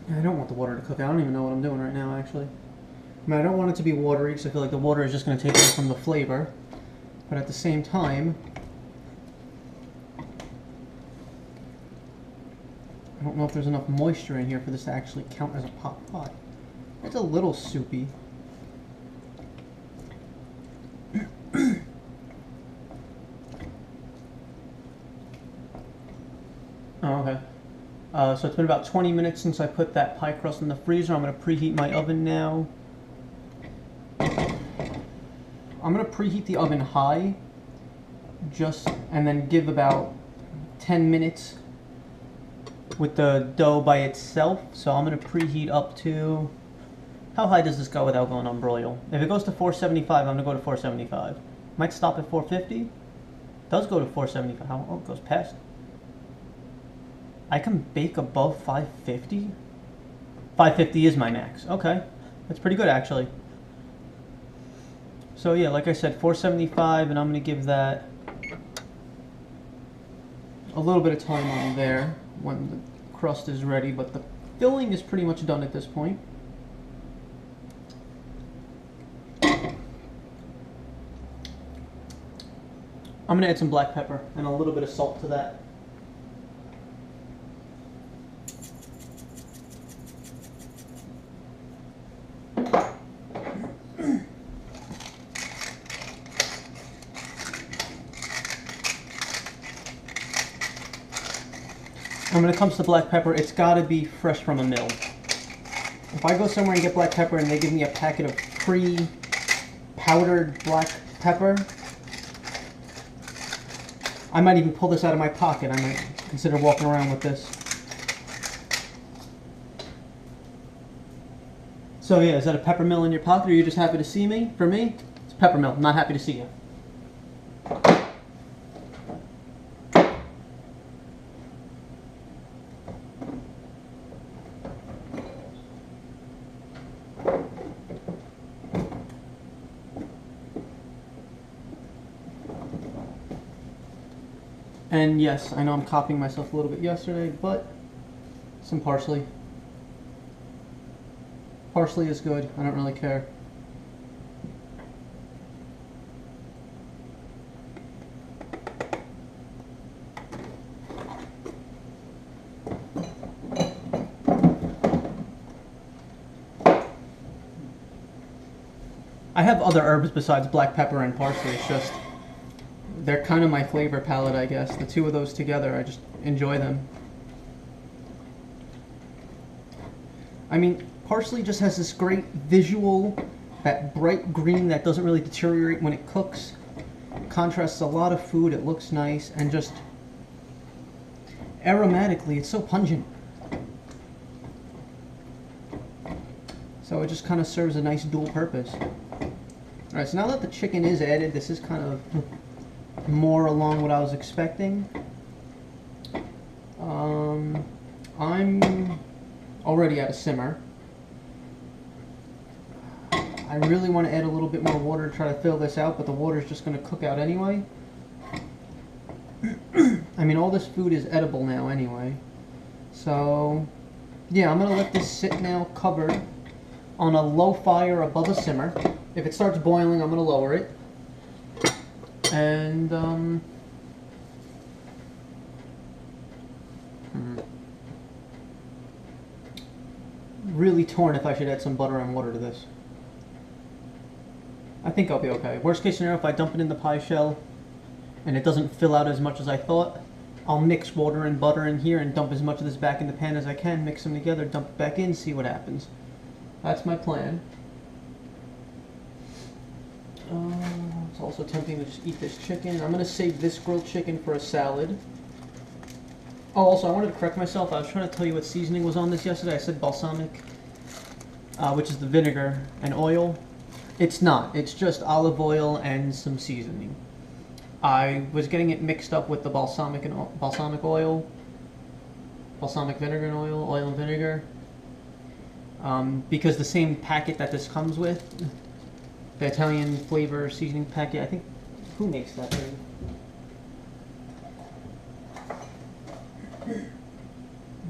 I don't want the water to cook out. I don't even know what I'm doing right now, actually. I mean, I don't want it to be watery because I feel like the water is just going to take away from the flavor. But at the same time, I don't know if there's enough moisture in here for this to actually count as a pot. It's a little soupy. Oh, okay. So it's been about 20 minutes since I put that pie crust in the freezer. I'm going to preheat my oven now. I'm going to preheat the oven high, and then give about 10 minutes with the dough by itself. So I'm going to preheat up to... How high does this go without going on broil? If it goes to 475, I'm going to go to 475. Might stop at 450. It does go to 475. Oh, it goes past. I can bake above 550? 550 is my max. Okay. That's pretty good, actually. So, yeah, like I said, 475, and I'm going to give that a little bit of time on there when the crust is ready, but the filling is pretty much done at this point. I'm going to add some black pepper and a little bit of salt to that. And when it comes to black pepper, it's got to be fresh from a mill. If I go somewhere and get black pepper and they give me a packet of pre-powdered black pepper, I might even pull this out of my pocket. I might consider walking around with this. So yeah, is that a pepper mill in your pocket, or are you just happy to see me? For me, it's a pepper mill. I'm not happy to see you. And yes, I know I'm copying myself a little bit yesterday, but some parsley. Parsley is good. I don't really care. I have other herbs besides black pepper and parsley. It's just they're kind of my flavor palette, I guess. The two of those together, I just enjoy them. I mean, parsley just has this great visual, that bright green that doesn't really deteriorate when it cooks. It contrasts a lot of food, it looks nice, and just aromatically, it's so pungent. So it just kind of serves a nice dual purpose. Alright, so now that the chicken is added, this is kind of more along what I was expecting. I'm already at a simmer. I really want to add a little bit more water to try to fill this out, but the water is just going to cook out anyway. I mean, all this food is edible now anyway. So, yeah, I'm going to let this sit now covered on a low fire above a simmer. If it starts boiling, I'm going to lower it. And, really torn if I should add some butter and water to this. I think I'll be okay. Worst case scenario, if I dump it in the pie shell and it doesn't fill out as much as I thought, I'll mix water and butter in here and dump as much of this back in the pan as I can, mix them together, dump it back in, see what happens. That's my plan. Let's It's also tempting to just eat this chicken. I'm gonna save this grilled chicken for a salad. Oh, also, I wanted to correct myself. I was trying to tell you what seasoning was on this yesterday. I said balsamic, which is the vinegar and oil. It's not. It's just olive oil and some seasoning. I was getting it mixed up with the balsamic oil, balsamic vinegar and oil and vinegar, because the same packet that this comes with, the Italian flavor seasoning packet. I think, who makes that thing?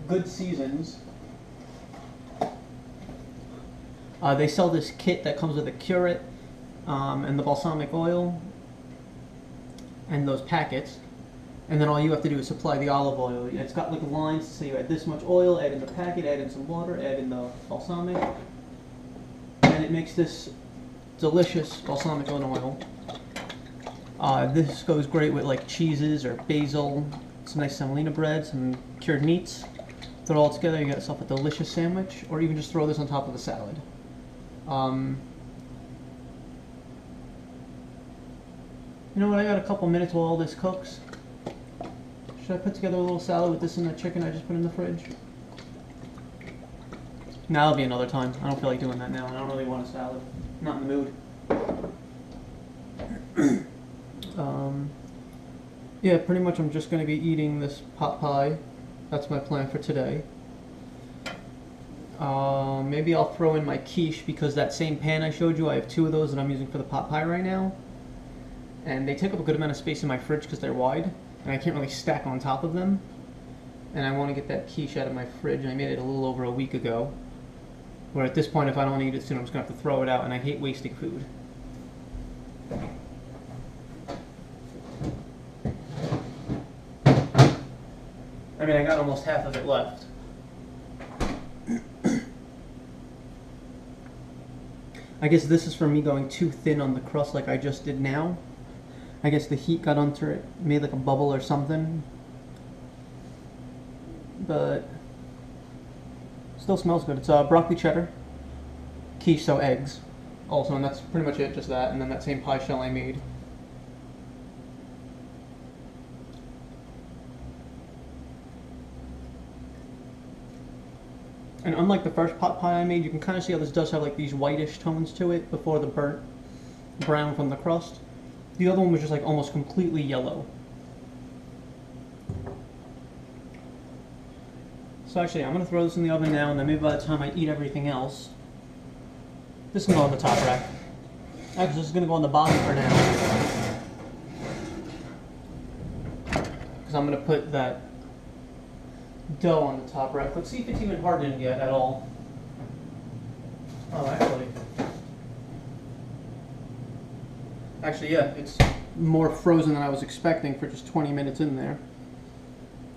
Good Seasons. They sell this kit that comes with a curate and the balsamic oil and those packets, and then all you have to do is supply the olive oil. It's got like lines to say you add this much oil, add in the packet, add in some water, add in the balsamic, and it makes this delicious balsamic oil. This goes great with like cheeses or basil, some nice semolina bread, some cured meats. Throw it all together, you get yourself a delicious sandwich, or even just throw this on top of a salad. You know what, I got a couple minutes while all this cooks. Should I put together a little salad with this and the chicken I just put in the fridge? Nah, that'll be another time. I don't feel like doing that now. I don't really want a salad. I'm not in the mood. Yeah, pretty much I'm just going to be eating this pot pie. That's my plan for today. Maybe I'll throw in my quiche, because that same pan I showed you, I have 2 of those that I'm using for the pot pie right now. And they take up a good amount of space in my fridge because they're wide, and I can't really stack on top of them. And I want to get that quiche out of my fridge. I made it a little over a week ago. Where at this point, if I don't eat it soon, I'm just going to have to throw it out, and I hate wasting food. I mean, I got almost half of it left. I guess this is for me going too thin on the crust like I just did now. I guess the heat got under it, made like a bubble or something. But still smells good. It's broccoli cheddar, quiche, so eggs also, and that's pretty much it, just that, and then that same pie shell I made. And unlike the first pot pie I made, you can kind of see how this does have like these whitish tones to it before the burnt brown from the crust. The other one was just like almost completely yellow. So actually, I'm going to throw this in the oven now, and then maybe by the time I eat everything else, this can go on the top rack. Actually, this is going to go on the bottom for now, because I'm going to put that dough on the top rack. Let's see if it's even hardened yet at all. Oh, actually, yeah, it's more frozen than I was expecting for just 20 minutes in there.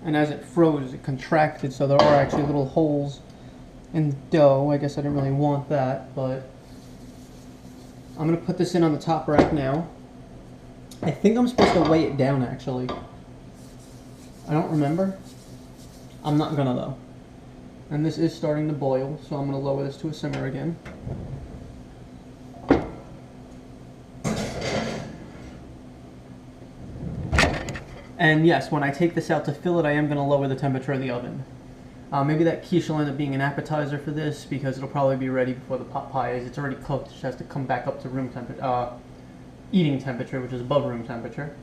And as it froze, it contracted, so there are actually little holes in the dough. I guess I didn't really want that, but I'm going to put this in on the top rack now. I think I'm supposed to weigh it down, actually. I don't remember. I'm not going to, though. And this is starting to boil, so I'm going to lower this to a simmer again. And yes, when I take this out to fill it, I am going to lower the temperature of the oven. Maybe that quiche will end up being an appetizer for this, because it'll probably be ready before the pot pie is. It's already cooked. It just has to come back up to room temperature, eating temperature, which is above room temperature.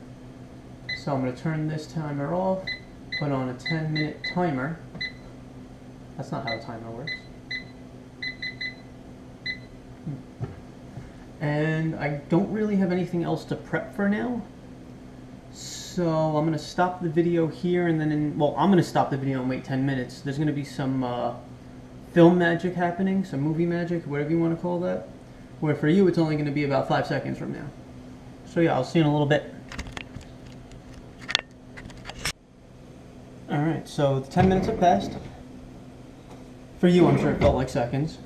So I'm going to turn this timer off, put on a 10-minute timer. That's not how a timer works. And I don't really have anything else to prep for now. So I'm going to stop the video here, and then, I'm going to stop the video and wait 10 minutes. There's going to be some film magic happening, some movie magic, whatever you want to call that. Where for you, it's only going to be about 5 seconds from now. So yeah, I'll see you in a little bit. Alright, so the 10 minutes have passed. For you, I'm sure it felt like seconds.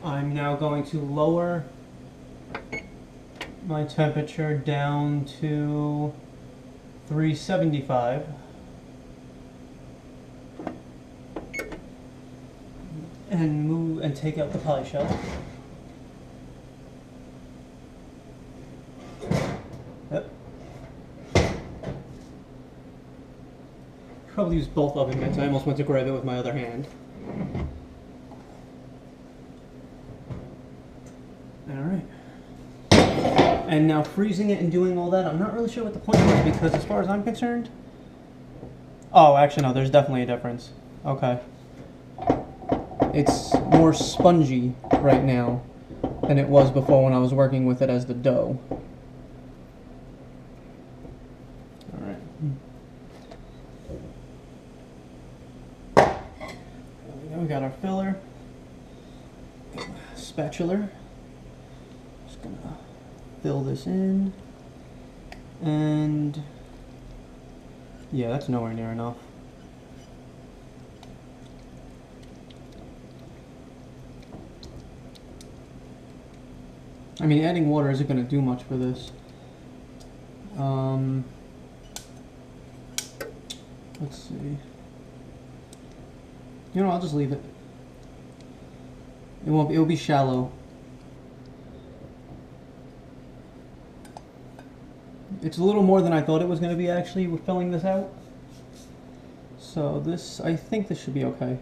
I'm now going to lower my temperature down to 375, and take out the pie shell. Yep. Probably use both oven mitts. I almost went to grab it with my other hand. Alright. And now freezing it and doing all that, I'm not really sure what the point was, because as far as I'm concerned... Oh, actually no, there's definitely a difference. Okay. It's more spongy right now than it was before when I was working with it as the dough. Alright. We got our filler. Spatula. Just gonna fill this in. And yeah, that's nowhere near enough. I mean, adding water isn't going to do much for this. Let's see. You know, I'll just leave it. It won't be, it'll be shallow. It's a little more than I thought it was going to be actually with filling this out. So this, I think this should be okay.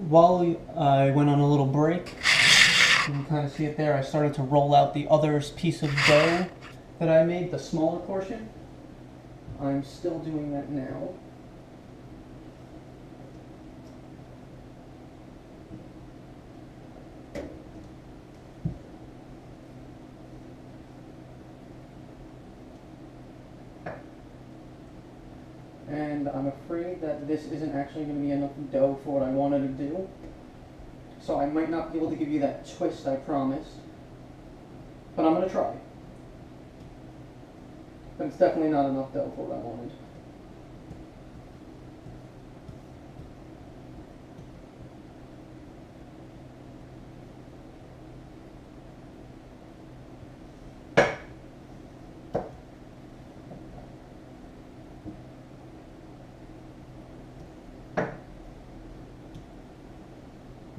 While I went on a little break, you can kind of see it there, I started to roll out the other piece of dough that I made, the smaller portion. I'm still doing that now. And I'm afraid that this isn't actually going to be enough dough for what I wanted to do. So I might not be able to give you that twist I promised. But I'm going to try. But it's definitely not enough dough for what I wanted.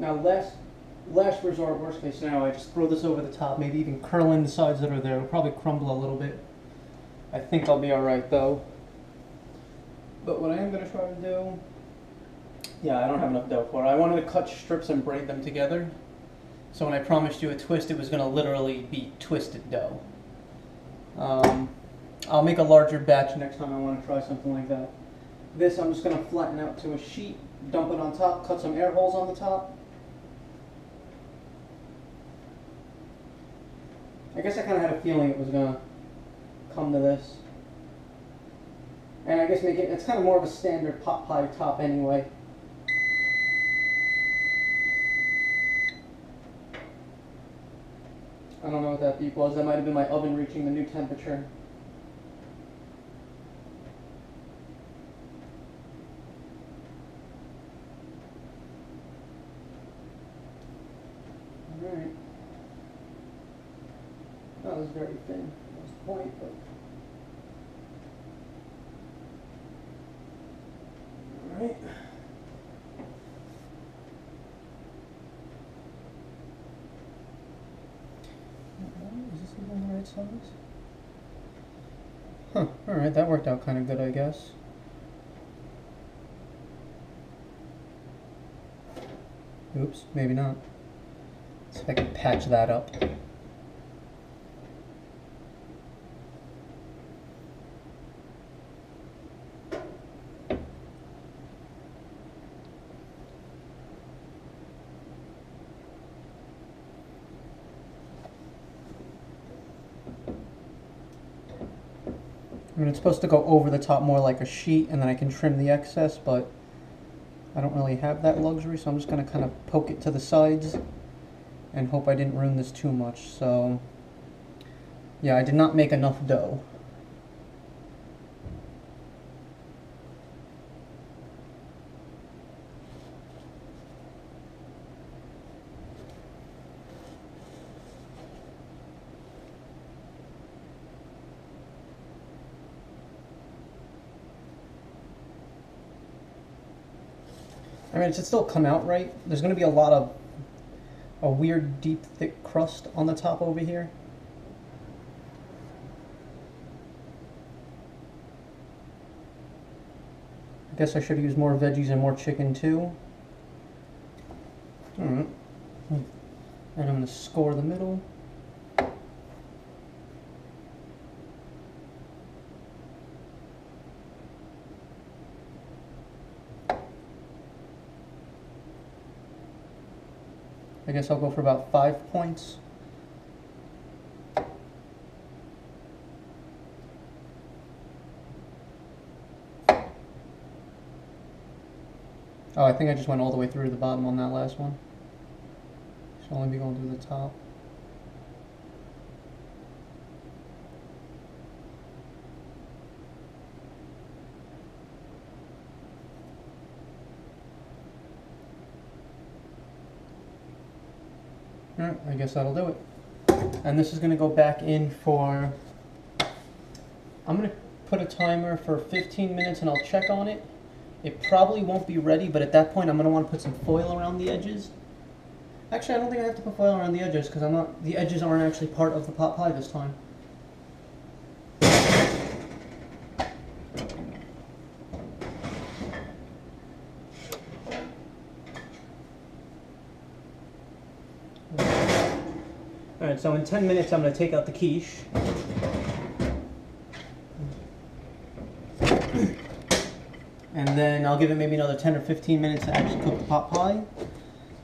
Now, last resort, worst case scenario, I just throw this over the top, maybe even curl in the sides that are there. It'll probably crumble a little bit. I think I'll be alright though. But what I am going to try to do, yeah, I don't have enough dough for it. I wanted to cut strips and braid them together. So when I promised you a twist, it was going to literally be twisted dough. I'll make a larger batch next time I want to try something like that. This I'm just going to flatten out to a sheet, dump it on top, cut some air holes on the top. I guess I kind of had a feeling it was going to come to this. And I guess it's kind of more of a standard pot pie top anyway. I don't know what that beep was. That might have been my oven reaching the new temperature. Alright. That was very thin. That was the point, but... Alright. Is this even the right size? Huh, alright, that worked out kind of good, I guess. Oops, maybe not. Let's see if I can patch that up. I mean, it's supposed to go over the top more like a sheet, and then I can trim the excess, but I don't really have that luxury, so I'm just going to kind of poke it to the sides and hope I didn't ruin this too much. So, yeah, I did not make enough dough. I mean, it should still come out right. There's going to be a lot of a weird, deep, thick crust on the top over here. I guess I should use more veggies and more chicken too. Alright. And I'm going to score the middle. I guess I'll go for about 5 points. Oh, I think I just went all the way through to the bottom on that last one. Should only be going through the top. Alright, I guess that'll do it. And this is going to go back in for... I'm going to put a timer for 15 minutes and I'll check on it. It probably won't be ready, but at that point I'm going to want to put some foil around the edges. Actually, I don't think I have to put foil around the edges because the edges aren't actually part of the pot pie this time. Alright, so in 10 minutes I'm going to take out the quiche. And then I'll give it maybe another 10 or 15 minutes to actually cook the pot pie.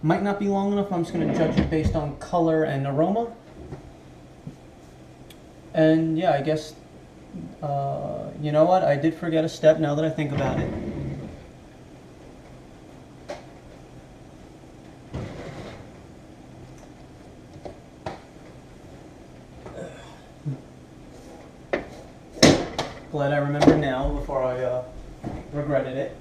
Might not be long enough. I'm just going to judge it based on color and aroma. And yeah, I guess, you know what? I did forget a step now that I think about it. Glad I remember now before I regretted it.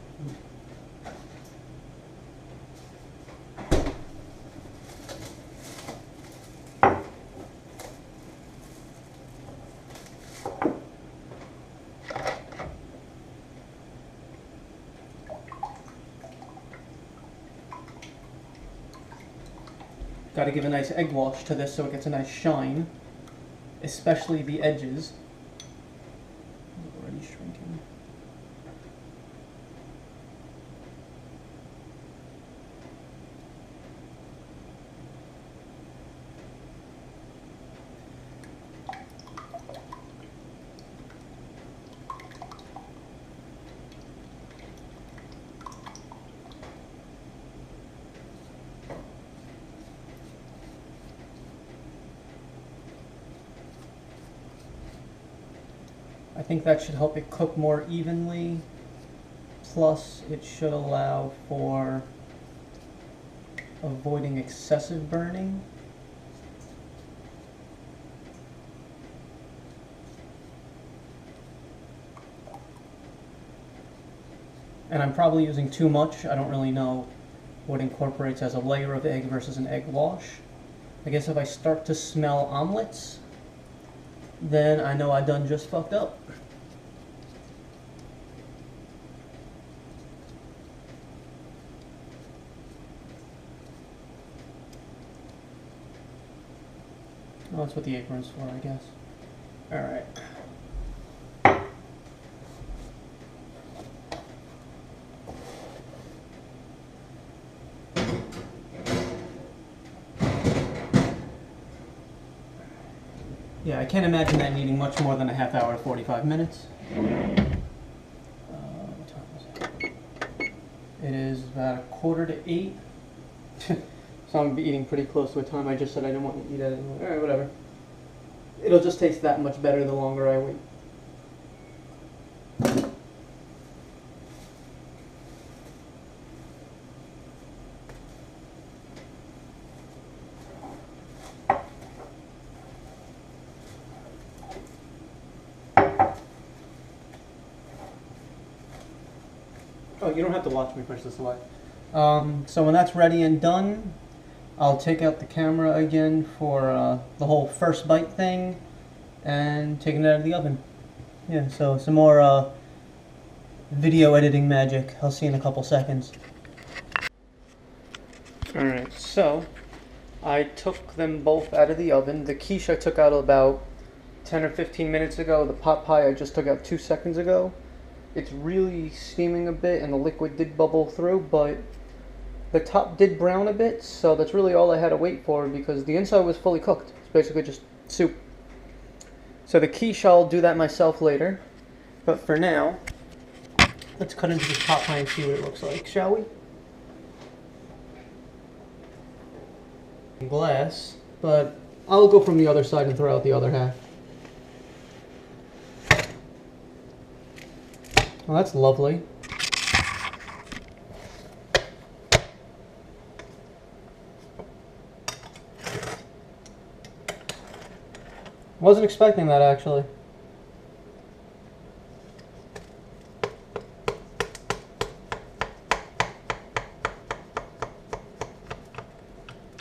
Got to give a nice egg wash to this so it gets a nice shine, especially the edges. Already shrinking. I think that should help it cook more evenly, plus it should allow for avoiding excessive burning. And I'm probably using too much. I don't really know what incorporates as a layer of egg versus an egg wash. I guess if I start to smell omelets, then I know I done just fucked up. Well, that's what the apron's for, I guess. Alright. Yeah, I can't imagine that needing much more than a half hour to 45 minutes. What time is it? It is about 7:45. So I'm eating pretty close to a time I just said I didn't want to eat at it. Alright, whatever. It'll just taste that much better the longer I wait. Oh, you don't have to watch me push this away. So when that's ready and done, I'll take out the camera again for the whole first bite thing and take it out of the oven. Yeah, so some more video editing magic. I'll see you in a couple seconds. Alright, so I took them both out of the oven. The quiche I took out about 10 or 15 minutes ago. The pot pie I just took out 2 seconds ago. It's really steaming a bit and the liquid did bubble through, but the top did brown a bit, so that's really all I had to wait for because the inside was fully cooked. It's basically just soup. So the quiche, I'll do that myself later. But for now, let's cut into this pot pie and see what it looks like, shall we? Glass, but I'll go from the other side and throw out the other half. Well, that's lovely. Wasn't expecting that, actually.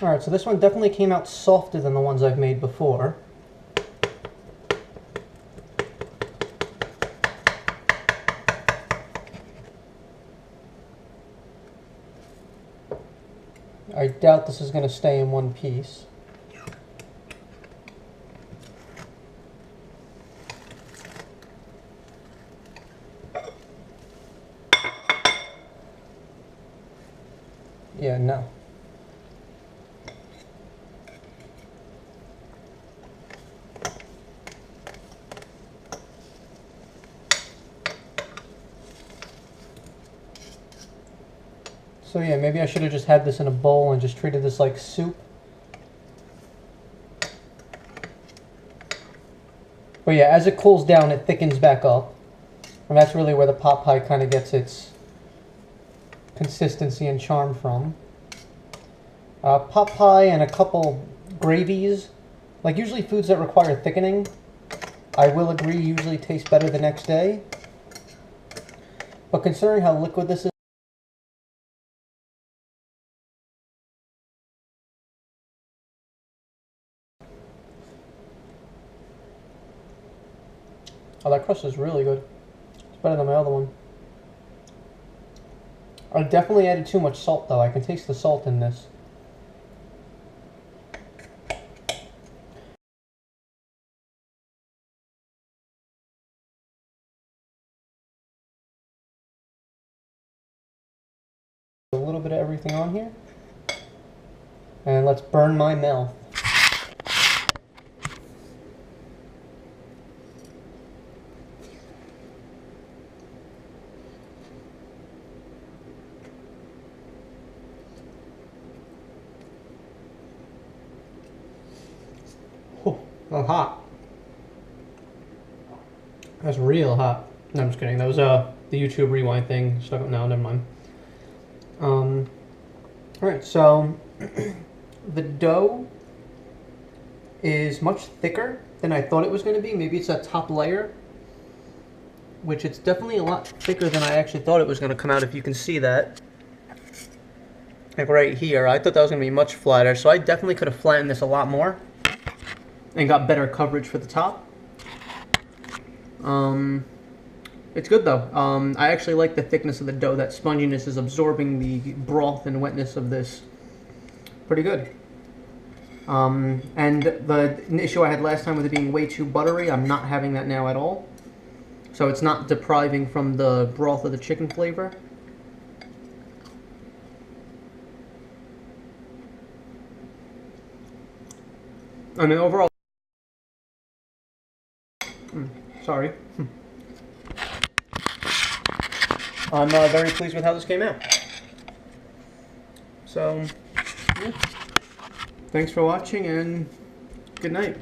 Alright, so this one definitely came out softer than the ones I've made before. I doubt this is going to stay in one piece. Yeah, no. So yeah, maybe I should have just had this in a bowl and just treated this like soup. But yeah, as it cools down, it thickens back up. And that's really where the pot pie kind of gets its consistency and charm from. Pot pie and a couple gravies, like usually foods that require thickening, I will agree usually taste better the next day. But considering how liquid this is, oh, that crust is really good. It's better than my other one. I definitely added too much salt though. I can taste the salt in this. A little bit of everything on here. And let's burn my mouth. Oh, that's hot. That's real hot. No, I'm just kidding. That was the YouTube rewind thing. Stuck up now, never mind. Alright, so the dough is much thicker than I thought it was going to be. Maybe it's that top layer, which it's definitely a lot thicker than I actually thought it was going to come out, if you can see that. Like right here, I thought that was going to be much flatter, so I definitely could have flattened this a lot more and got better coverage for the top. It's good though. I actually like the thickness of the dough. That sponginess is absorbing the broth and wetness of this pretty good. And the issue I had last time with it being way too buttery, I'm not having that now at all. So it's not depriving from the broth of the chicken flavor. I mean, overall, sorry. I'm very pleased with how this came out. So, yeah. Thanks for watching and good night.